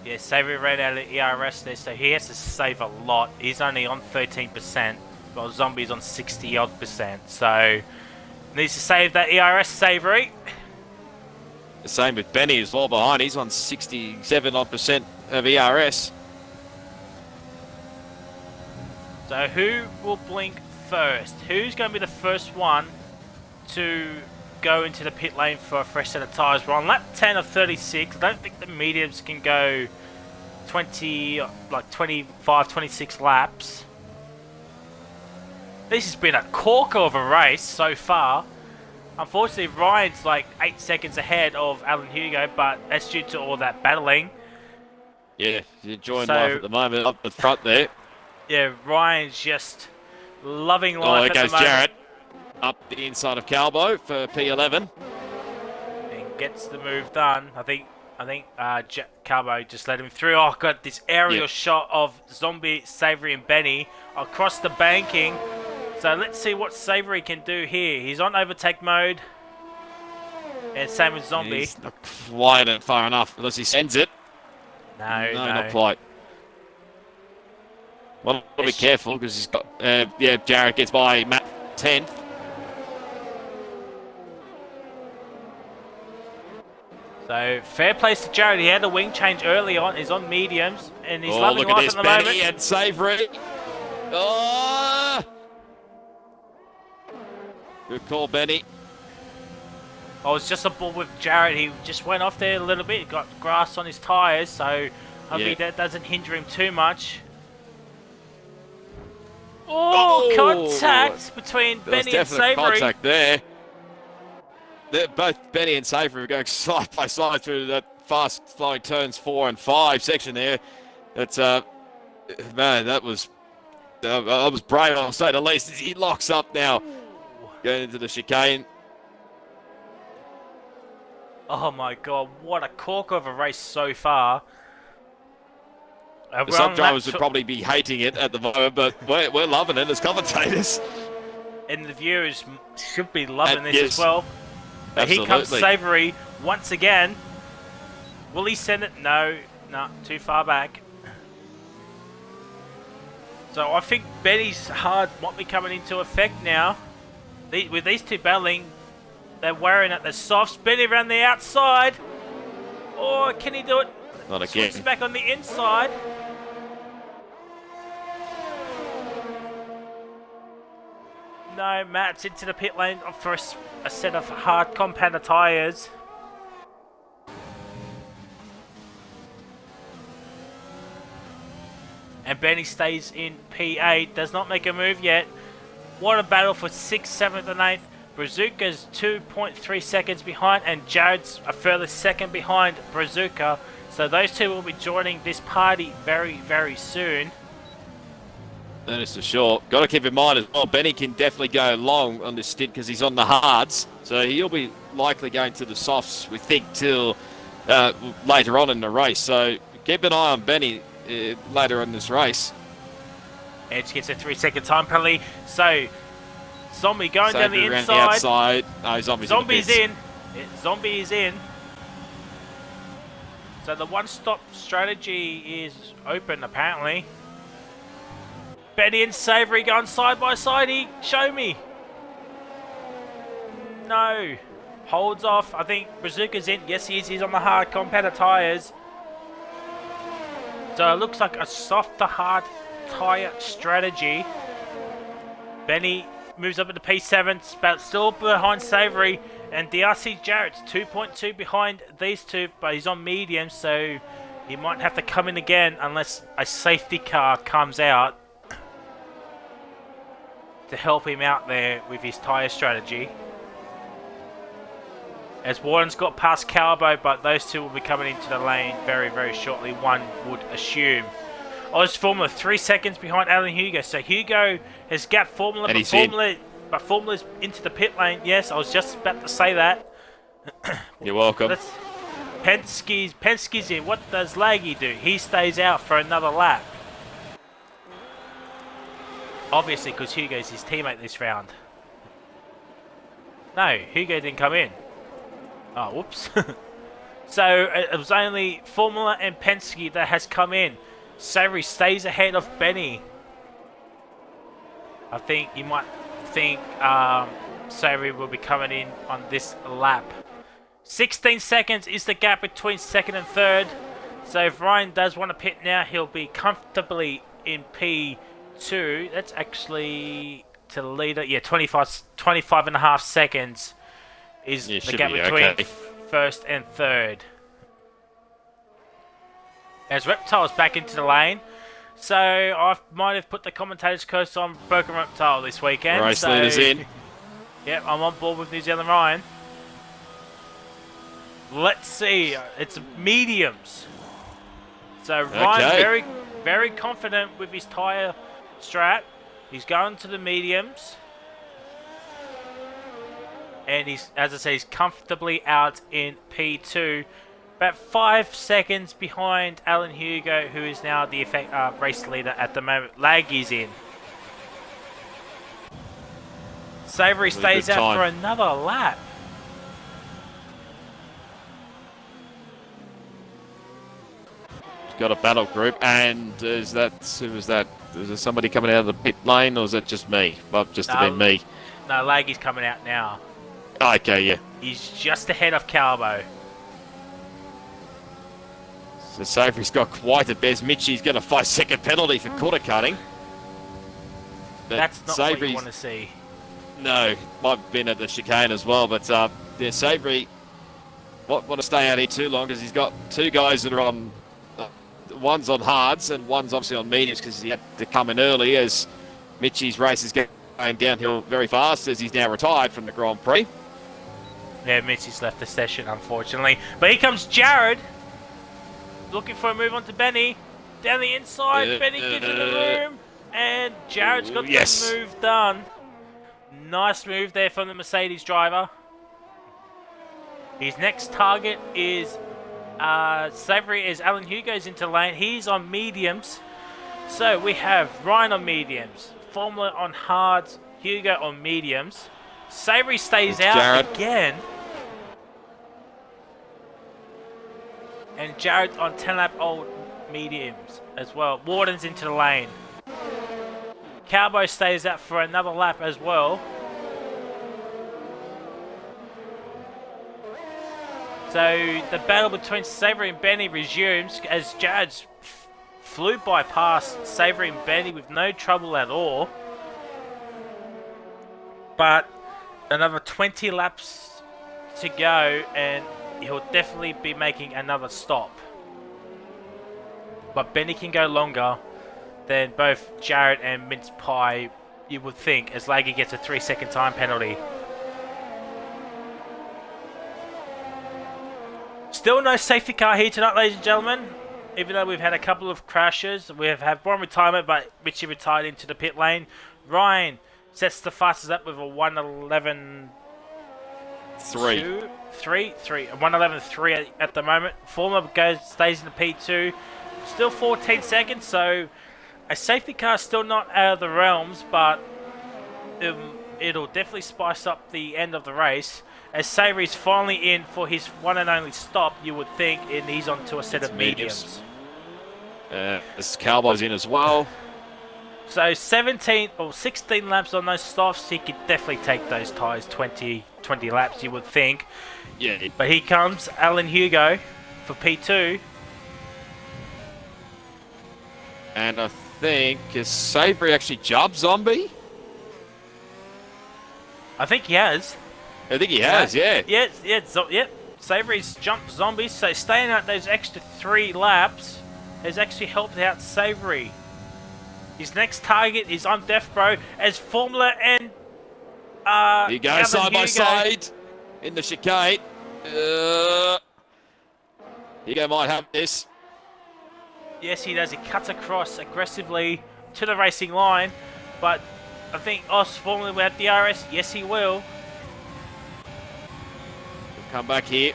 Yeah, Savory ran out of ERS there, so he has to save a lot. He's only on 13%, while Zombie's on 60-odd%. So, needs to save that ERS, Savory. The same with Benny as well behind. He's on 67-odd% of ERS. So, who will blink first? Who's going to be the first one to go into the pit lane for a fresh set of tyres? We're on lap 10 of 36. I don't think the mediums can go 25, 26 laps. This has been a corker of a race so far. Unfortunately, Ryan's like 8 seconds ahead of Alan Hugo, but that's due to all that battling. Yeah, he's enjoying life at the moment up the front there. Yeah, Ryan's just loving life at the moment. Oh, there goes Jarrett. Up the inside of Calbo for P11. And gets the move done. I think Calbo just let him through. Oh, got this aerial shot of Zombie, Savory and Benny across the banking. So let's see what Savory can do here. He's on overtake mode. And same with Zombie. He's not quite far enough unless he sends it. No, not quite. Well, got to be careful because he's got... Jarrett gets by Matt 10th. So, fair place to Jared. He had a wing change early on. He's on mediums. And he's loving life at the moment. Benny and Savory. Oh! Good call, Benny. I was just aboard with Jared. He just went off there a little bit. Got grass on his tyres. So, hopefully that doesn't hinder him too much. Oh, contact between Benny and Savory. Contact there. Both Benny and Savory were going side by side through that fast-flowing turns 4 and 5 section there. That's man, that was brave, I'll say the least. He locks up now. going into the chicane. Oh my god, what a corker of a race so far. Some drivers would probably be hating it at the moment, but we're loving it as commentators. And the viewers should be loving this yes, as well. But absolutely. here comes Savory once again. Will he send it? No, too far back. So I think Benny's hard might be coming into effect now. With these two battling, they're worrying at the softs. Benny around the outside. Or can he do it? Not again. Switch back on the inside. No, Matt's into the pit lane for a set of hard compounder tyres. And Benny stays in P8, does not make a move yet. What a battle for 6th, 7th and 8th. Brazuca's 2.3 seconds behind and Jared's a further second behind Brazuca. So those two will be joining this party very, very soon. That is for sure. Got to keep in mind as well, Benny can definitely go long on this stint because he's on the hards. So he'll be likely going to the softs, we think, till later on in the race. So keep an eye on Benny later in this race. Edge gets a 3-second time penalty. So Zombie going down the inside. The outside. No, Zombie's in. Zombie is in. So the one-stop strategy is open apparently. Benny and Savory going side by side. Show me. No. Holds off. I think Brazuca's in. Yes, he is. He's on the hard compounder tyres. So it looks like a soft to hard tyre strategy. Benny moves up into P7, but still behind Savory. And DRC Jarrett's 2.2 behind these two, but he's on medium, so he might have to come in again unless a safety car comes out to help him out there with his tyre strategy. As Warren's got past Calbo, but those two will be coming into the lane very, very shortly, one would assume. Oz Formula 3 seconds behind Alan Hugo. So Hugo has got Formula, but Formula's into the pit lane. Yes, I was just about to say that. You're welcome. Penske's in. What does Laggy do? He stays out for another lap. Obviously, because Hugo's his teammate this round. No, Hugo didn't come in. Oh, whoops. So it was only Formula and Penske that has come in. Savory stays ahead of Benny. I think you might think Savory will be coming in on this lap. 16 seconds is the gap between second and third. So if Ryan does want to pit now, he'll be comfortably in P2. That's actually to the leader. Yeah, 25 and a half seconds is the gap between first and third. As Reptile's back into the lane. So I might have put the commentator's curse on Broken Reptile this weekend. Race leader's in. Yep, I'm on board with New Zealand Ryan. Let's see. It's mediums. So Ryan very, very confident with his tyre strat. He's going to the mediums. And he's, as I say, he's comfortably out in P2. About 5 seconds behind Alan Hugo, who is now the race leader at the moment. Laggy's in. Savory stays out for another lap. Got a battle group, and who was that? Was there somebody coming out of the pit lane, or was that just me? Well, just have been me. No, Laggy's coming out now. Okay, yeah. He's just ahead of Calbo. So Savory's got quite a bez. Mitchie's got a 5-second penalty for quarter cutting. But that's not what you want to see. No, might have been at the chicane as well, but yeah, Savory won't want to stay out here too long because he's got two guys that are on, one's on hards and one's obviously on mediums because he had to come in early as Mitchie's race is going downhill very fast as he's now retired from the Grand Prix. Yeah, Mitchie's left the session, unfortunately. But here comes Jared. Looking for a move on to Benny. Down the inside, Benny gives it the room. And Jared's got the move done. Nice move there from the Mercedes driver. His next target is Savory as Alan Hugo's into lane. He's on mediums. So we have Ryan on mediums, Formula on hards, Hugo on mediums. Savory stays out Jared again. And Jared on 10-lap old mediums as well. Warden's into the lane. Cowboy stays out for another lap as well. So the battle between Savory and Benny resumes as Jared's flew by past Savory and Benny with no trouble at all. But another 20 laps to go and he'll definitely be making another stop. But Benny can go longer than both Jared and Mince Pie, you would think, as Laggy gets a 3-second time penalty. Still no safety car here tonight, ladies and gentlemen. Even though we've had a couple of crashes, we have had one retirement, but Richie retired into the pit lane. Ryan sets the fastest up with a 1:11.3. 1:11.3 at the moment. Formula stays in the P2. Still 14 seconds, so a safety car is still not out of the realms, but it'll definitely spice up the end of the race. As Savory's finally in for his one and only stop, you would think, and he's onto a set of mediums. This Cowboy's in as well. So 17 or 16 laps on those softs, he could definitely take those tyres 20 laps, you would think. Yeah. But here comes Alan Hugo for P2. And I think, is Savory actually jumped Zombie? I think he has. I think he has, yeah. Yep. Savory's jumped Zombies, so staying out those extra 3 laps has actually helped out Savory. His next target is I'm Deaf Bro as Formula and Here you go, side by side in the chicane. Hugo might have this. Yes, he does. He cuts across aggressively to the racing line, but I think Oz Formula will have DRS. Yes, he will. Come back here.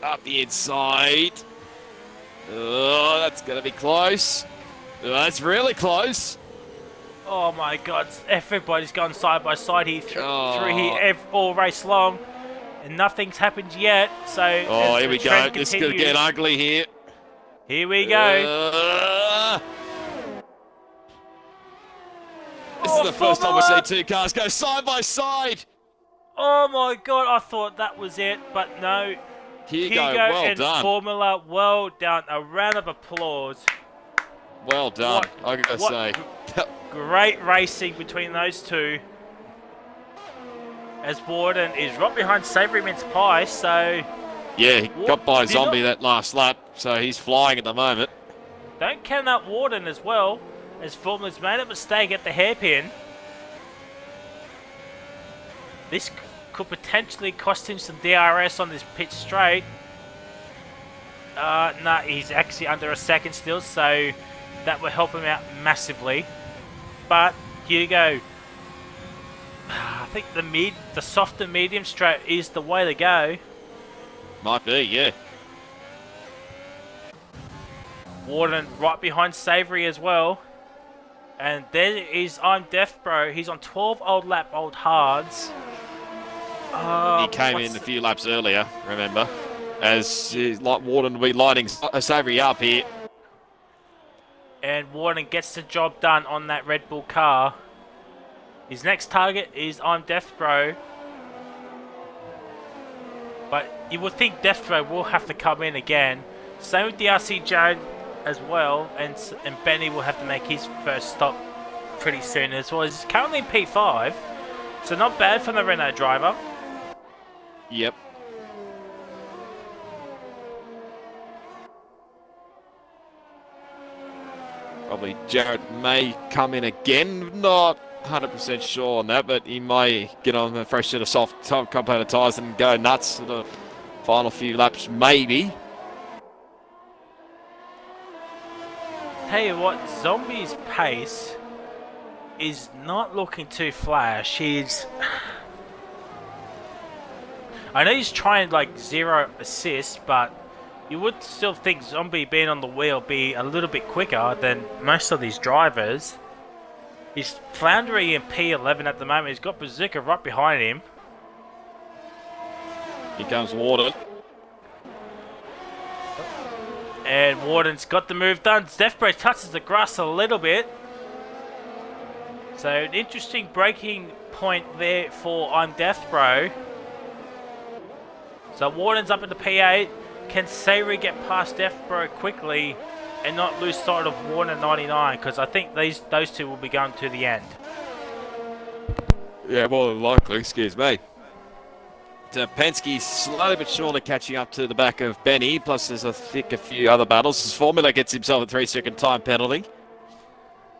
Up the inside. Oh, that's going to be close. Oh, that's really close. Oh my God! Everybody's gone side by side here through here all race long, and nothing's happened yet. So here we go. This could get ugly here. Here we go. This is the first time we've seen 2 cars go side by side. Oh my God! I thought that was it, but no. Hugo, well and done. Formula, well done. A round of applause. Well done, I gotta say. Great racing between those two. As Warden is right behind Savory Mince Pie, so... Yeah, he got by Zombie that last lap, so he's flying at the moment. Don't count out Warden as well, as Formula's made a mistake at the hairpin. This could potentially cost him some DRS on this pit straight. No, he's actually under a second still, so that will help him out massively. But Hugo, I think the softer medium straight is the way to go. Might be, yeah. Warden right behind Savory as well. And there is I'm Deaf Bro. He's on 12 old hards. He came in a few laps earlier, remember, as Warden will be lighting Savory up here. And Warden gets the job done on that Red Bull car. His next target is I'm Death Bro. But you would think Death Bro will have to come in again. Same with DRC Jared as well. And Benny will have to make his first stop pretty soon as well. He's currently in P5. So not bad from the Renault driver. Yep. Probably Jared may come in again. Not 100% sure on that, but he may get on a fresh set of soft component tyres and go nuts for the final few laps, maybe. tell you what, Zombie's pace is not looking too flash. I know he's trying like 0 assists, but you would still think Zombie being on the wheel be a little bit quicker than most of these drivers. He's floundering in P11 at the moment. He's got Bazooka right behind him. Here comes Warden. And Warden's got the move done. Deathbro touches the grass a little bit. So an interesting braking point there for I'm Deathbro. So Warden's up in the P8. Can Savory get past Deathbro quickly and not lose sight of Warden 99? Because I think those two will be going to the end. Yeah, more than likely, excuse me. Penske's slowly but surely catching up to the back of Benny, plus there's a few other battles. His Formula gets himself a 3-second time penalty.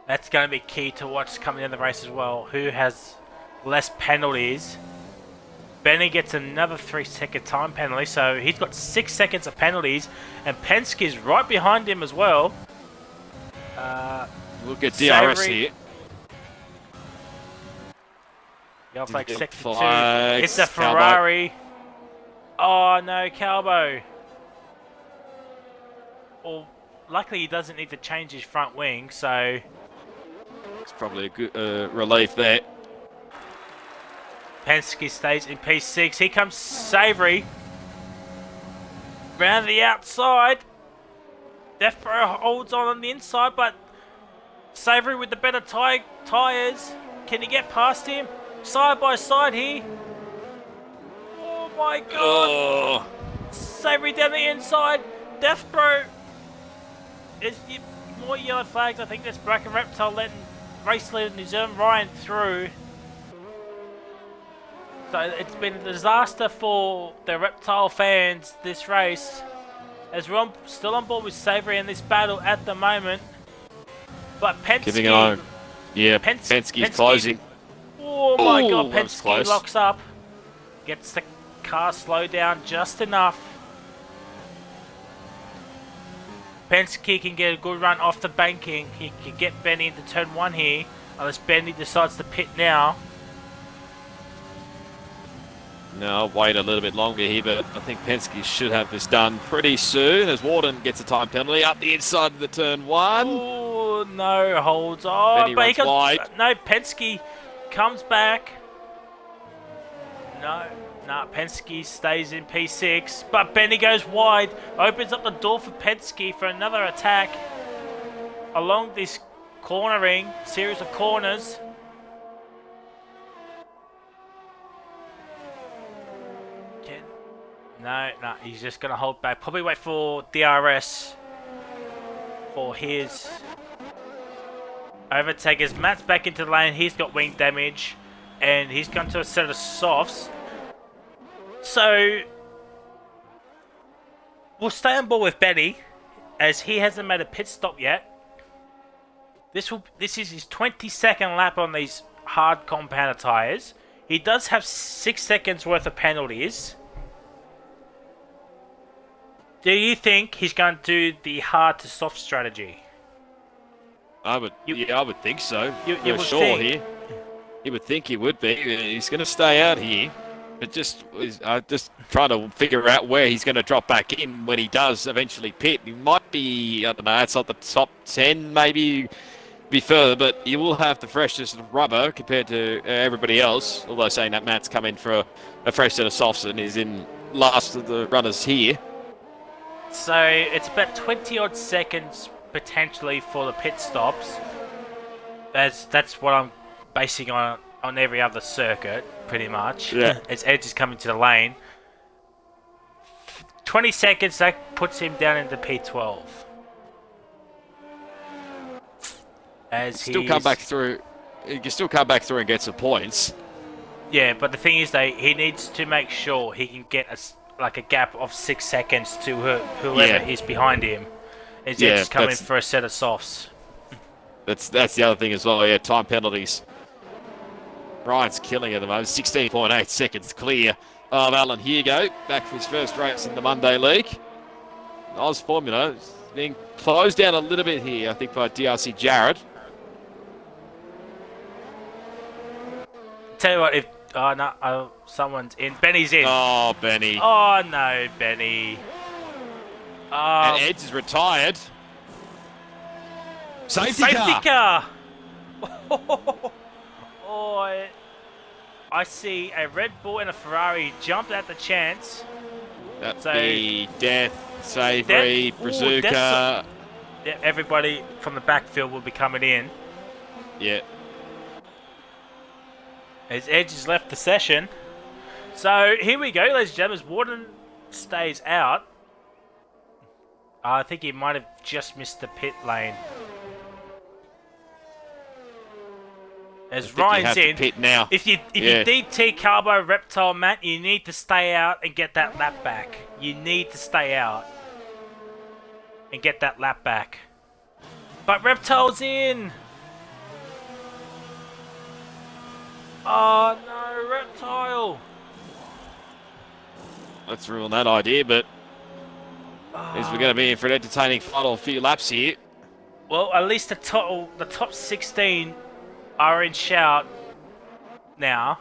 That's going to be key to what's coming in the race as well. Who has less penalties? Benny gets another 3-second time penalty, so he's got 6 seconds of penalties, and Penske's right behind him as well. Look at DRS Savory here. Yellow flag sector 2. Flags, It's a Ferrari. Oh no, Calbo. Well, luckily he doesn't need to change his front wing, so It's probably a good relief there. Penske stays in P6. Here comes Savory. Round the outside. Deathbro holds on the inside, but Savory with the better tyres. Can he get past him? Side by side here. Oh my god. Oh. Savory down the inside. Deathbro. There's more yellow flags. I think that's Black and Reptile letting race leader New Zealand Ryan through. So it's been a disaster for the Reptile fans this race, as we're still on board with Savory in this battle at the moment. But Penske, Giving it on. Yeah, Penske's closing. Oh my god, that was Penske close. locks up. Gets the car slowed down just enough. Penske can get a good run off the banking. He can get Benny into turn 1 here, unless Benny decides to pit now. No, I'll wait a little bit longer here, but I think Penske should have this done pretty soon as Warden gets a time penalty up the inside of the turn 1. Oh no, holds on. Benny runs wide. No, Penske comes back. No, Penske stays in P6, but Benny goes wide, opens up the door for Penske for another attack along this cornering series of corners. No, he's just going to hold back. Probably wait for DRS for his overtake. As Matt's back into the lane, he's got wing damage, and he's gone to a set of softs. So we'll stay on board with Benny, as he hasn't made a pit stop yet. This is his 22nd lap on these hard compounder tyres. He does have 6 seconds worth of penalties. Do you think he's going to do the hard to soft strategy? I would think so. You for would sure think. here. You would think he would be. He's going to stay out here, but just trying to figure out where he's going to drop back in when he does eventually pit. He might be, I don't know, outside the top 10, maybe be further, but he will have the freshest rubber compared to everybody else. Although saying that, Matt's come in for a fresh set of softs and is in last of the runners here. So it's about 20 odd seconds potentially for the pit stops. That's what I'm basing on every other circuit, pretty much. Yeah. As Edge is coming to the lane. 20 seconds, that puts him down into P12. As Still come back through. He can still come back through and get some points. Yeah, but the thing is, he needs to make sure he can get a gap of 6 seconds to whoever is behind him. Is just coming for a set of softs. That's the other thing as well. Yeah, time penalties. Ryan's killing at the moment. 16.8 seconds clear of Alan Hugo. Back for his first race in the Monday League. Oz Formula being closed down a little bit here, I think, by DRC Jared. Tell you what, if someone's in. Benny's in. Oh, Benny. Oh no, Benny. And Edge is retired. Safety car. Oh, I see a Red Bull and a Ferrari jumped at the chance. That'd be Death, Savory, Brazuca. Yeah, everybody from the backfield will be coming in. Yeah. As Edge has left the session. So here we go, ladies and gentlemen. Warden stays out. I think he might have just missed the pit lane. As Ryan's in, pit now. if you DT Carbo Reptile, Matt, you need to stay out and get that lap back. You need to stay out and get that lap back. But Reptile's in. Oh no, Reptile. Let's ruin that idea, but we're going to be in for an entertaining final few laps here. Well, at least the top 16 are in shout now.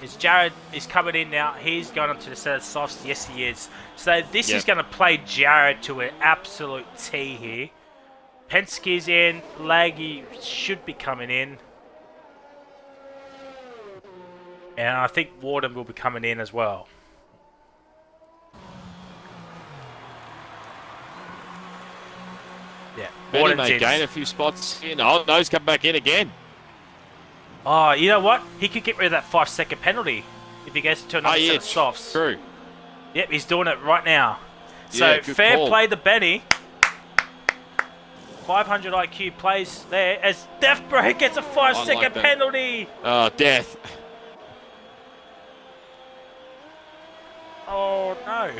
As Jared is coming in now, he's going on to the set of softs. Yes, he is. So this is going to play Jared to an absolute T here. Penske's in. Laggy should be coming in. And I think Warden will be coming in as well. Yeah, Benny may gain a few spots in. Oh, no, he's come back in again. Oh, you know what? He could get rid of that 5-second penalty if he gets to another set of softs. True. Yep, he's doing it right now. So Yeah, fair play to Benny. 500 IQ plays there as Deathbreak gets a 5-second penalty. Oh, Death. Oh no.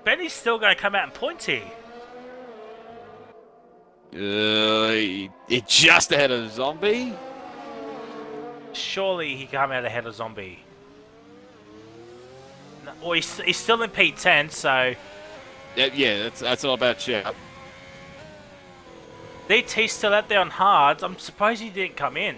Benny's still going to come out and point here. He's just ahead of Zombie. Surely he come out ahead of Zombie. No, well, he's still in P10, so... Yeah, that's all about you. DT's still out there on hards. I'm surprised he didn't come in.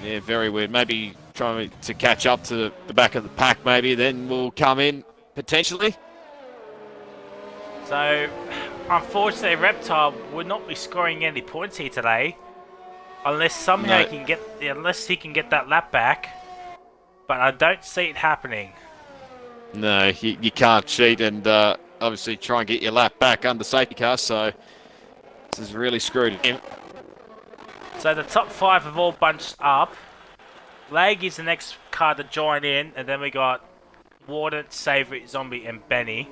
Yeah, very weird. Maybe trying to catch up to the back of the pack, maybe. Then we'll come in, potentially. So, unfortunately, Reptile would not be scoring any points here today. Unless somehow he can get that lap back. But I don't see it happening. No, you can't cheat and obviously try and get your lap back under safety car, so this has really screwed him. So the top 5 have all bunched up. Lag is the next car to join in, and then we got Warden, Savory, Zombie, and Benny.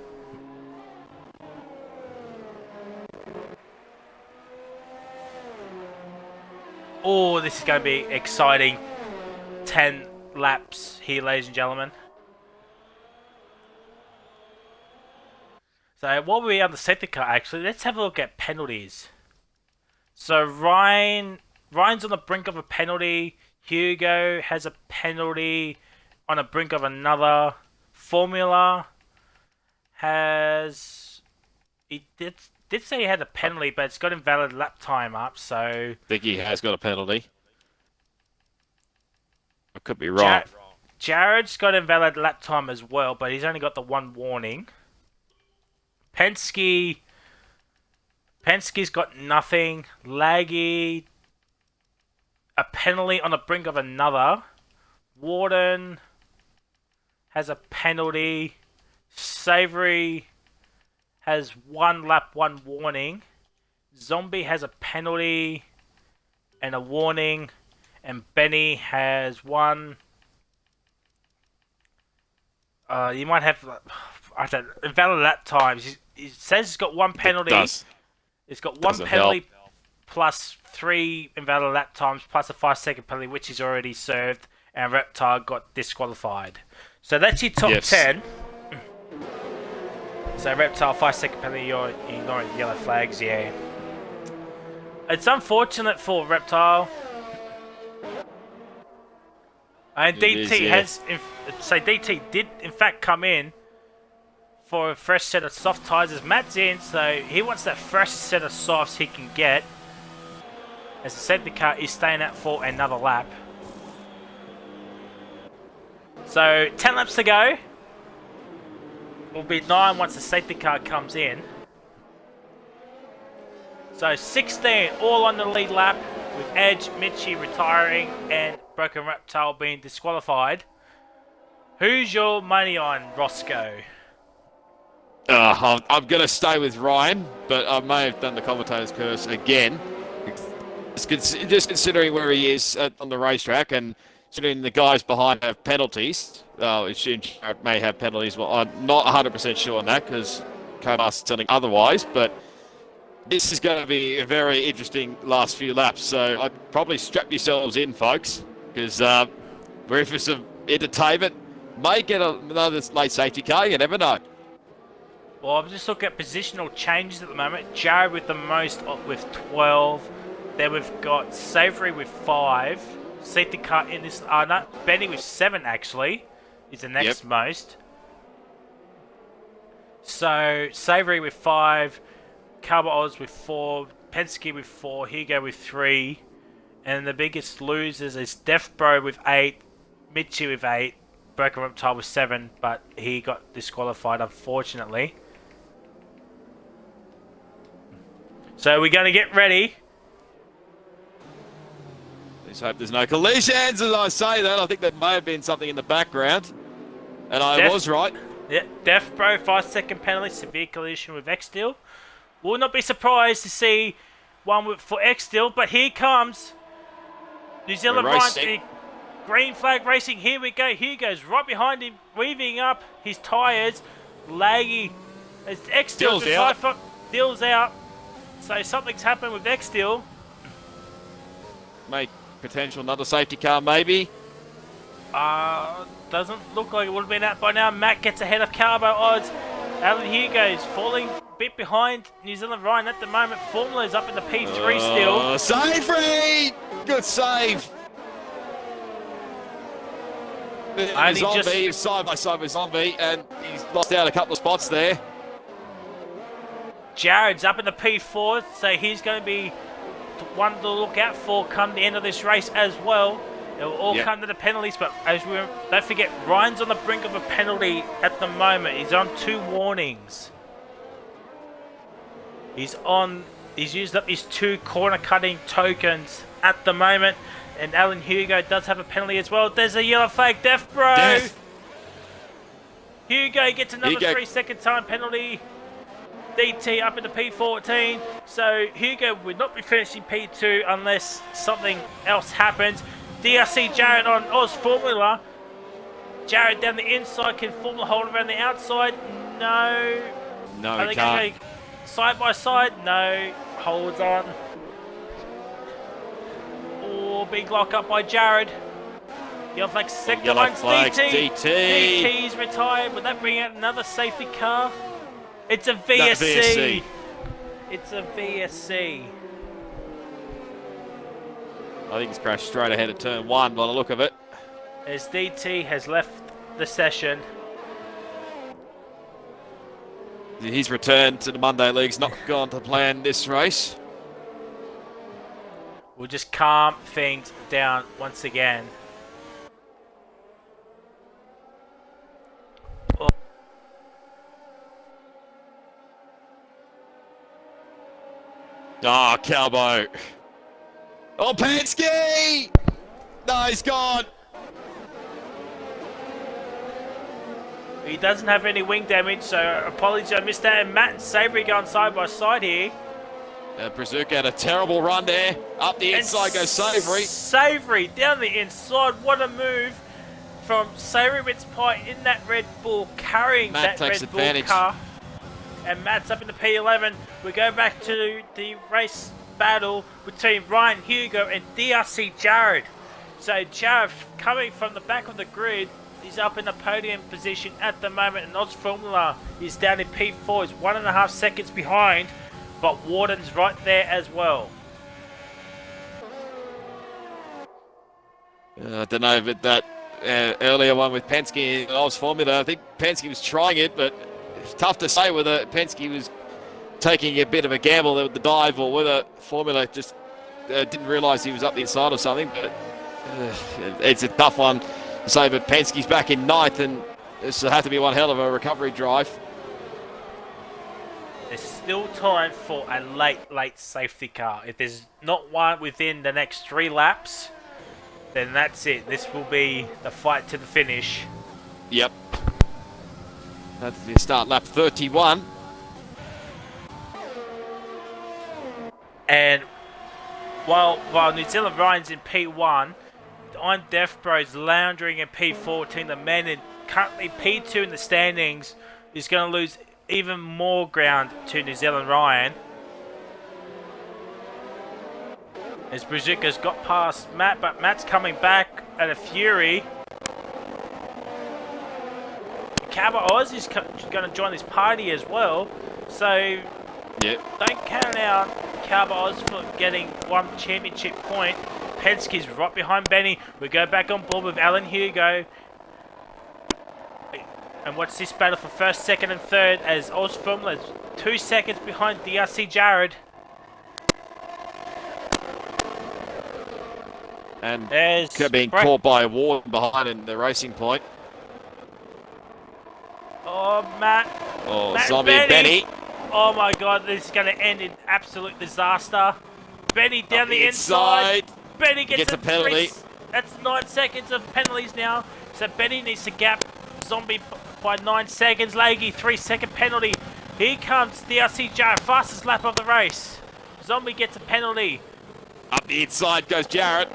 Oh, this is going to be exciting. 10 laps here, ladies and gentlemen. So while we're on the safety car, actually, let's have a look at penalties. So Ryan's on the brink of a penalty. Hugo has a penalty on the brink of another. Formula has... He did say he had a penalty, but it's got invalid lap time up, so... I think he has got a penalty. I could be wrong. Jared's got invalid lap time as well, but he's only got the one warning. Penske's got nothing. Laggy, a penalty on the brink of another. Warden has a penalty. Savory has 1 lap, 1 warning. Zombie has a penalty and a warning. And Benny has 1. You might have... I don't know, invalid lap times. It says it's got 1 penalty. It's got 1 penalty plus 3 invalid lap times plus a 5-second penalty, which is already served, and Reptile got disqualified. So that's your top 10. So Reptile, 5-second penalty, you're ignoring yellow flags, yeah. It's unfortunate for Reptile. And It is, DT yeah. DT did in fact come in for a fresh set of soft tyres as Matt's in, so he wants that fresh set of softs he can get. As the safety car is staying out for another lap. So 10 laps to go. Will be 9 once the safety car comes in. So 16 all on the lead lap with Edge, Mitchie retiring and Broken Reptile being disqualified. Who's your money on, Roscoe? I'm going to stay with Ryan, but I may have done the commentator's curse again. Just considering where he is on the racetrack and considering the guys behind have penalties. Assume Jared may have penalties. Well, I'm not 100% sure on that because Cobar's telling otherwise, but this is going to be a very interesting last few laps. So I'd probably strap yourselves in, folks, because we're in for some entertainment. May get another late safety car, you never know. Well, I'm just looking at positional changes at the moment. Jared with the most with 12. Then we've got Savory with 5. Safety car in this... no, Benny with 7 actually is the next most. So Savory with 5. Carbo Oz with 4. Penske with 4. Hugo with 3. And the biggest losers is Death Bro with 8. Mitchie with 8. Broken Reptile with 7. But he got disqualified unfortunately. So we're going to get ready. Let's hope there's no collisions as I say that. I think there may have been something in the background. And I was right. Yeah, Death Bro, 5-second penalty, severe collision with X-Steel. Will not be surprised to see one for X-Steel, but here comes New Zealand Ryan, green flag racing. Here we go. Hugo's right behind him, weaving up his tyres. Laggy as X-Steel deals out. So something's happened with X-Steel. Make potential another safety car maybe. Doesn't look like it would have been out by now. Matt gets ahead of Carbo Odds. Alan Hugo's falling a bit behind New Zealand Ryan at the moment. Formula's up in the P3 still. Savory! Good save. Zombie is side by side with Zombie, and he's lost out a couple of spots there. Jared's up in the P4, so he's going to be one to look out for come the end of this race as well. It will all come to the penalties, but as we don't forget, Ryan's on the brink of a penalty at the moment. He's on 2 warnings. He's used up his 2 corner cutting tokens at the moment, and Alan Hugo does have a penalty as well. There's a yellow flag, Death Bro. Death. Hugo gets another 3-second time penalty. DT up in the P14, so Hugo would not be finishing P2 unless something else happens. DRC Jared on Oz Formula. Jared down the inside, can Formula hold around the outside? No. No, he can't. Side by side? No. Holds on. Oh, big lock up by Jared. Yellow flag, second one's DT. DT's retired. Would that bring out another safety car? It's a VSC. It's a VSC. I think he's crashed straight ahead of turn 1 by the look of it. As DT has left the session. His return to the Monday League's not gone to plan this race. We'll just calm things down once again. Ah, Calbo. Oh, Penske! No, he's gone. He doesn't have any wing damage, so apologies, I missed that. And Matt and Savory going side by side here. Brazuca had a terrible run there. Up the inside goes Savory. Savory down the inside. What a move from Savory Pie in that Red Bull, carrying that Red Bull car. And Matt's up in the P11. We go back to the race battle between Ryan Hugo and DRC Jared. So Jared, coming from the back of the grid, is up in the podium position at the moment, and Oz Formula is down in P4. He's 1.5 seconds behind, but Warden's right there as well. I don't know, but that earlier one with Penske in Oz Formula. I think Penske was trying it, but it's tough to say whether Penske was taking a bit of a gamble with the dive or whether Formula just didn't realise he was up the inside or something. But it's a tough one to say. But Penske's back in ninth, and this will have to be one hell of a recovery drive. There's still time for a late safety car. If there's not one within the next 3 laps, then that's it. This will be the fight to the finish. Yep. That's the start lap 31. And while New Zealand Ryan's in P1, I'm Death Bros lounging in P14. The man in currently P2 in the standings is going to lose even more ground to New Zealand Ryan. As Brazuca's got past Matt, but Matt's coming back at a fury. Cabba Oz is going to join this party as well. So don't count out Cabba Oz for getting 1 championship point. Penske's right behind Benny. We go back on board with Alan Hugo. And watch this battle for first, second and third as Oz Formula is 2 seconds behind DRC Jared. And there's being caught by a wall behind in the racing point. Oh, Matt. Oh, Matt Zombie and Benny. Oh my god, this is going to end in absolute disaster. Benny down the inside. Benny gets a penalty. That's 9 seconds of penalties now. So Benny needs to gap Zombie by 9 seconds. Laggy, 3-second penalty. Here comes DRC Jared, fastest lap of the race. Zombie gets a penalty. Up the inside goes Jared.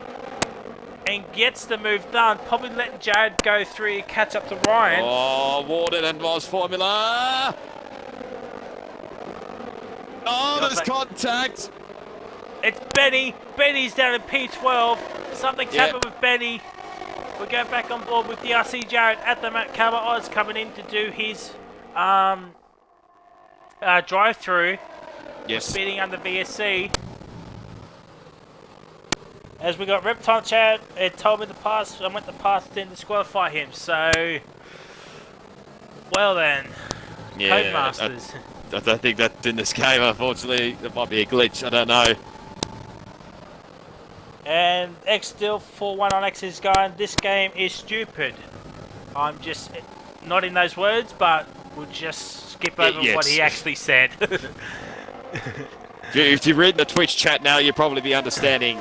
And gets the move done. Probably letting Jared go through and catch up to Ryan. Oh, Warden and Oz Formula. Oh, there's contact. It's Benny. Benny's down in P12. Something's happened with Benny. We go back on board with DRC Jared at the Matt Cabba Oz coming in to do his drive-through. Yes. Speeding under VSC. As we got Reptile Chad, it told me to pass. I went to pass, then disqualify him. So, well then, Codemasters. I don't think that's in this game, unfortunately. That might be a glitch. I don't know. And X still 4-1 on X is going. This game is stupid. I'm just not those words, but we'll just skip over what he actually said. If you read the Twitch chat now, you'll probably be understanding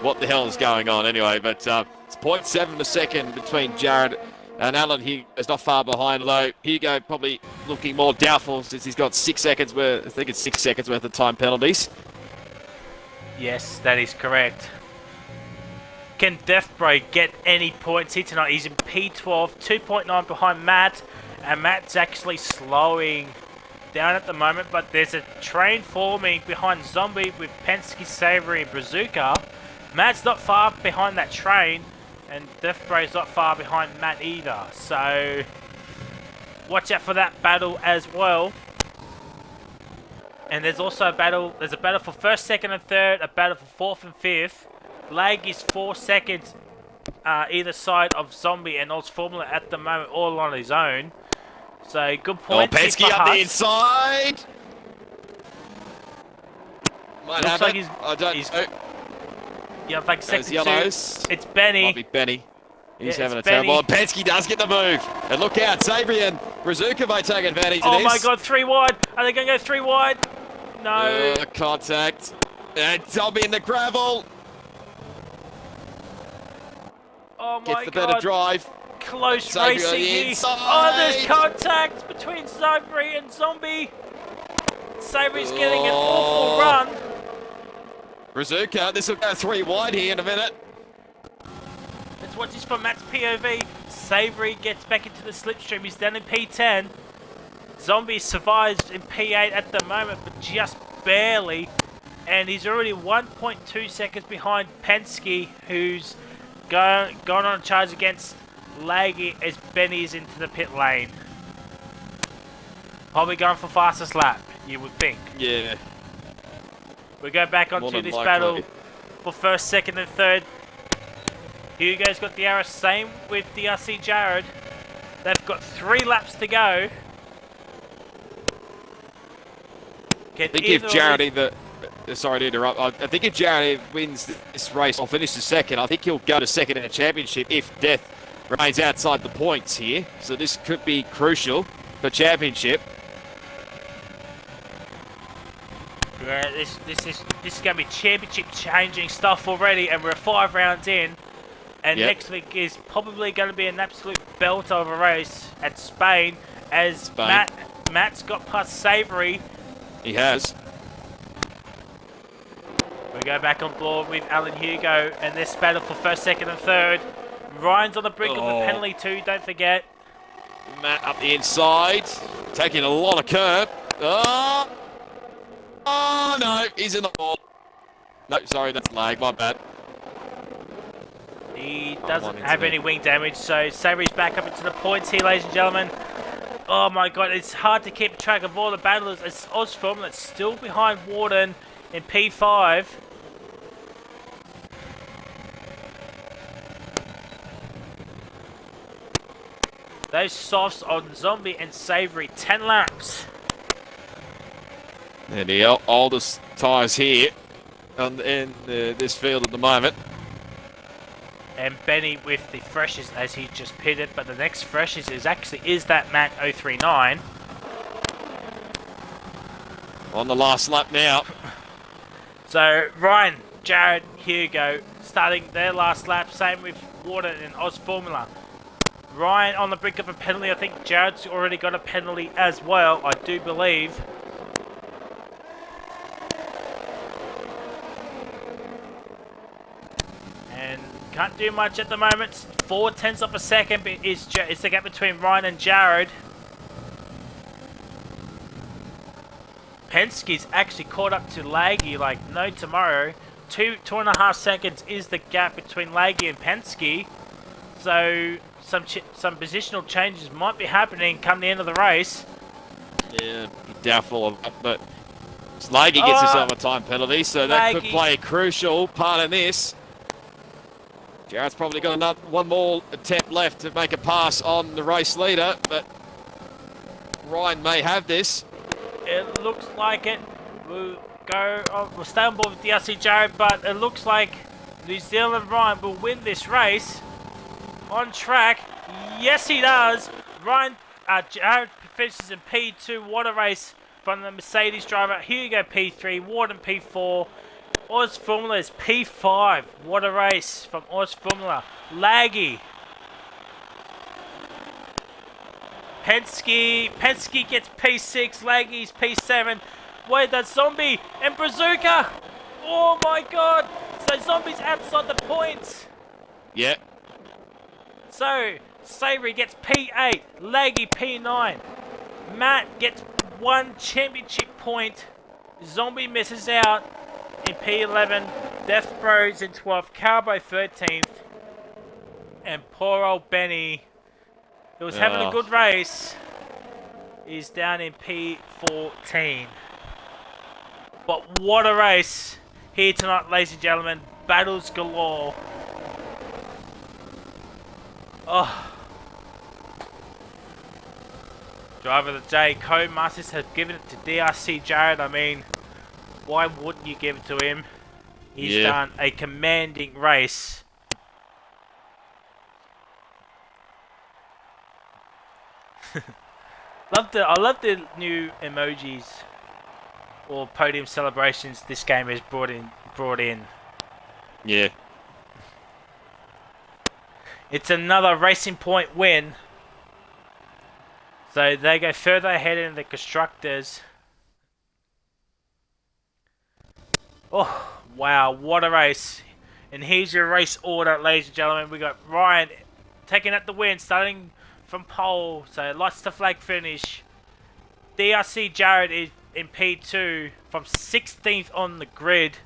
what the hell is going on anyway. But it's 0.7 a second between Jared and Alan. Hugo's not far behind, though. Hugo probably looking more doubtful since he's got 6 seconds worth. I think it's 6 seconds worth of time penalties. Yes, that is correct. Can Deathbray get any points here tonight? He's in P12, 2.9 behind Matt, and Matt's actually slowing down at the moment, but there's a train forming behind Zombie with Penske, Savory, and Brazuca. Matt's not far behind that train, and Deathbray's not far behind Matt either, so watch out for that battle as well. And there's also a battle for first, second, and third, a battle for fourth and fifth. Lag is 4 seconds either side of Zombie and Oz Formula at the moment, all on his own. So good point. Oh, Penske up the inside. Might looks have like it. I don't know. Yeah, like second yellows. It's Benny. Might be Benny. He's having a Benny. terrible. Penske does get the move. And look out, Savory and Brazuca may take advantage of this. Oh my god, 3 wide. Are they going to go 3 wide? No. Contact. And Zombie in the gravel. Oh my Gets the god. better drive. Close Savory racing here. inside. Oh, there's contact between Savory and Zombie. Savory's getting an awful run. Brazuca, this will go 3 wide here in a minute. Let's watch this from Matt's POV. Savory gets back into the slipstream. He's down in P10. Zombie survives in P8 at the moment, but just barely. And he's already 1.2 seconds behind Penske, who's gone on a charge against Laggy as Benny's into the pit lane. Probably going for fastest lap, you would think. Yeah. We go back onto this battle for first, second, and third. Hugo's got the arrow, same with DRC Jared. They've got 3 laps to go. I think if Jared either... Sorry to interrupt. I think if Jared wins this race or finishes second, I think he'll go to second in the championship if Death remains outside the points here. So this could be crucial for championship. Yeah, this is going to be championship changing stuff already, and we're 5 rounds in. And next week is probably going to be an absolute belter of a race at Spain, as Matt's got past Savory. He has. We go back on board with Alan Hugo, and this battle for first, second, and third. Ryan's on the brink of the penalty too. Don't forget. Matt up the inside, taking a lot of curb. Oh no, he's in the ball. No, sorry, that's lag. My bad. He doesn't have any wing damage, so Savory's back up into the points here, ladies and gentlemen. Oh my god, it's hard to keep track of all the battlers. It's Oz Formula that's still behind Warden in P5. Those softs on Zombie and Savory, 10 laps. And the oldest tyres here in this field at the moment. And Benny with the freshest as he just pitted, but the next freshest is that Matt 039. On the last lap now. So Ryan, Jared, Hugo starting their last lap, same with Warden and Oz Formula. Ryan on the brink of a penalty. I think Jared's already got a penalty as well, I do believe. And can't do much at the moment. 4/10 of a second, but it's the gap between Ryan and Jared. Penske's actually caught up to Laggy like no tomorrow. 2.5 seconds is the gap between Laggy and Penske. So some positional changes might be happening come the end of the race. Yeah, doubtful of that, but Laggy gets himself a time penalty, so that could play a crucial part in this. Jared's probably got one more attempt left to make a pass on the race leader, but Ryan may have this. It looks like it. We'll stay on board with DRC Jared, but it looks like New Zealand Ryan will win this race. On track, yes he does. Jared finishes in P2. What a race from the Mercedes driver. Hugo P3, Warden P4. Oz Formula is P5. What a race from Oz Formula. Laggy. Penske gets P6. Laggy's P7. Wait, that's Zombie and Brazuca. Oh my god. So Zombie's outside the points. Yeah. So Savory gets P8. Laggy P9. Matt gets 1 championship point. Zombie misses out in P11, Death Bros in 12th, Carbo 13th, and poor old Benny, who was having a good race, is down in P14. But what a race here tonight, ladies and gentlemen. Battles galore. Oh. Driver of the day, Co-Masters have given it to DRC Jared. I mean, why wouldn't you give it to him? He's done a commanding race. I love the new emojis or podium celebrations this game has brought in. Yeah. It's another Racing Point win. So they go further ahead in the constructors. Oh, wow, what a race. And here's your race order, ladies and gentlemen. We got Ryan taking out the win, starting from pole. So lights to flag finish. DRC Jared is in P2 from 16th on the grid.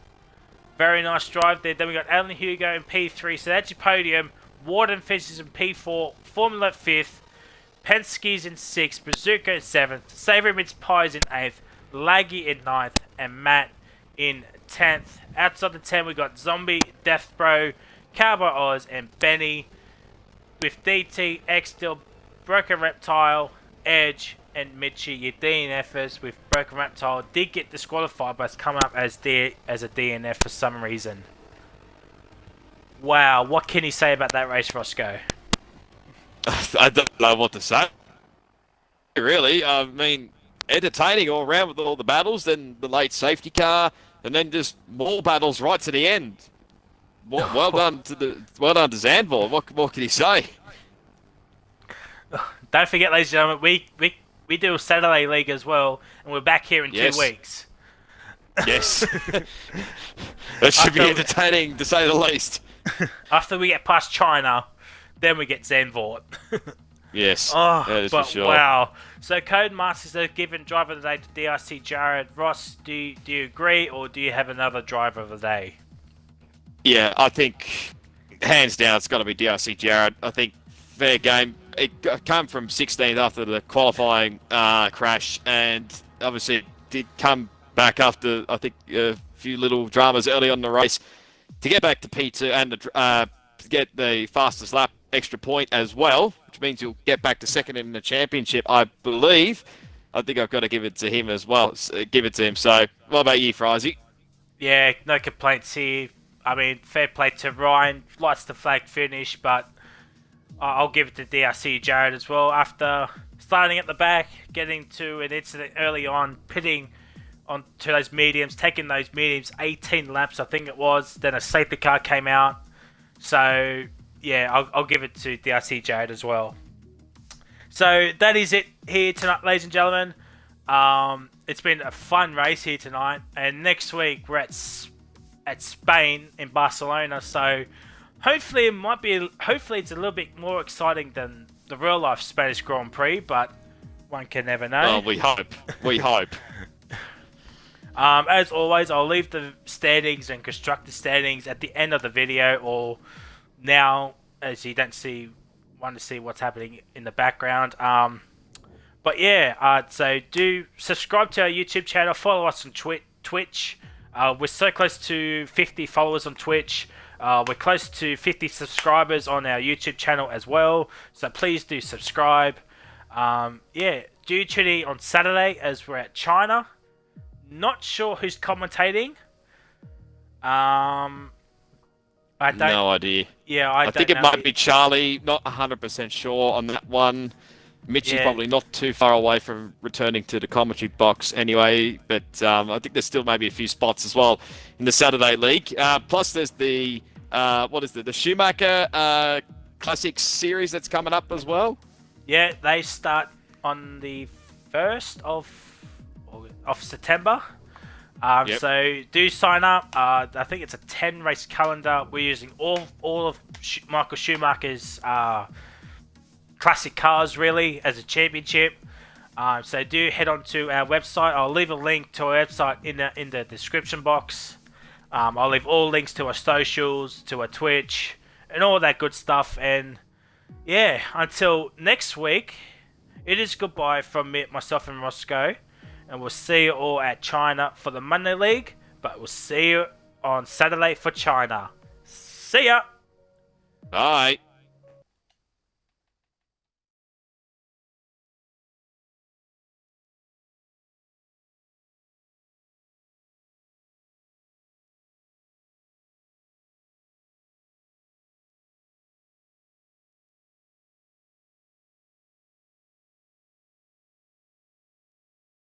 Very nice drive there. Then we got Alan Hugo in P3. So that's your podium. Warden finishes in P4. Formula 5th. Penske's in 6th. Brazuca in 7th. Savory Mince Pies in 8th. Laggy in 9th. And Matt in 10th. Outside the 10, we got Zombie, Death Bro, Cowboy Oz, and Benny. With DT, X-Steel, Broken Reptile, Edge, and Mitchie, your DNFers with Broken Reptile did get disqualified, but it's come up as a DNF for some reason. Wow, what can you say about that race, Roscoe? I don't know what to say. Really, I mean, entertaining all around with all the battles, then the late safety car, and then just more battles right to the end. Well done to Zandvoort. What more can he say? Don't forget, ladies and gentlemen, we do a Saturday league as well, and we're back here in 2 weeks. Yes. That should be entertaining, to say the least. After we get past China, then we get Zandvoort. Yes, oh, that is but for sure. Wow. So Codemasters have given driver of the day to DRC Jared. Ross, do you agree, or do you have another driver of the day? Yeah, I think hands down it's got to be DRC Jared. I think fair game. It came from 16th after the qualifying crash, and obviously it did come back after, I think, a few little dramas early on in the race to get back to P2 and to get the fastest lap extra point as well, which means you'll get back to second in the championship, I believe. I think I've got to give it to him as well. Give it to him. So, what about you, Frizy? Yeah, no complaints here. I mean, fair play to Ryan. Lights the flag finish, but I'll give it to DRC Jared as well. After starting at the back, getting to an incident early on, pitting onto those mediums, taking those mediums 18 laps, I think it was. Then a safety car came out. So, yeah, I'll give it to DRC Jared as well. So, that is it here tonight, ladies and gentlemen. It's been a fun race here tonight. And next week, we're at Spain in Barcelona. So, hopefully it's a little bit more exciting than the real life Spanish Grand Prix, but one can never know. Oh, we hope. We hope. As always, I'll leave the standings and constructed standings at the end of the video, or now, as you don't want to see what's happening in the background. But yeah, so do subscribe to our YouTube channel, follow us on Twitch. We're so close to 50 followers on Twitch. We're close to 50 subscribers on our YouTube channel as well, so please do subscribe. Yeah, do tune in on Saturday as we're at China. Not sure who's commentating. I don't. No idea. Yeah, I think it might be Charlie. Not 100% sure on that one. Mitchie's probably not too far away from returning to the commentary box anyway, but I think there's still maybe a few spots as well in the Saturday League. Plus, there's the the Schumacher Classics series that's coming up as well. Yeah, they start on the 1st of September. Yep. So do sign up. I think it's a 10 race calendar. We're using all of Michael Schumacher's classic cars really as a championship. So do head on to our website. I'll leave a link to our website in the description box. I'll leave all links to our socials, to our Twitch, and all that good stuff. And yeah, until next week, it is goodbye from me, myself and Roscoe. And we'll see you all at China for the Monday League. But we'll see you on Saturday for China. See ya! Bye.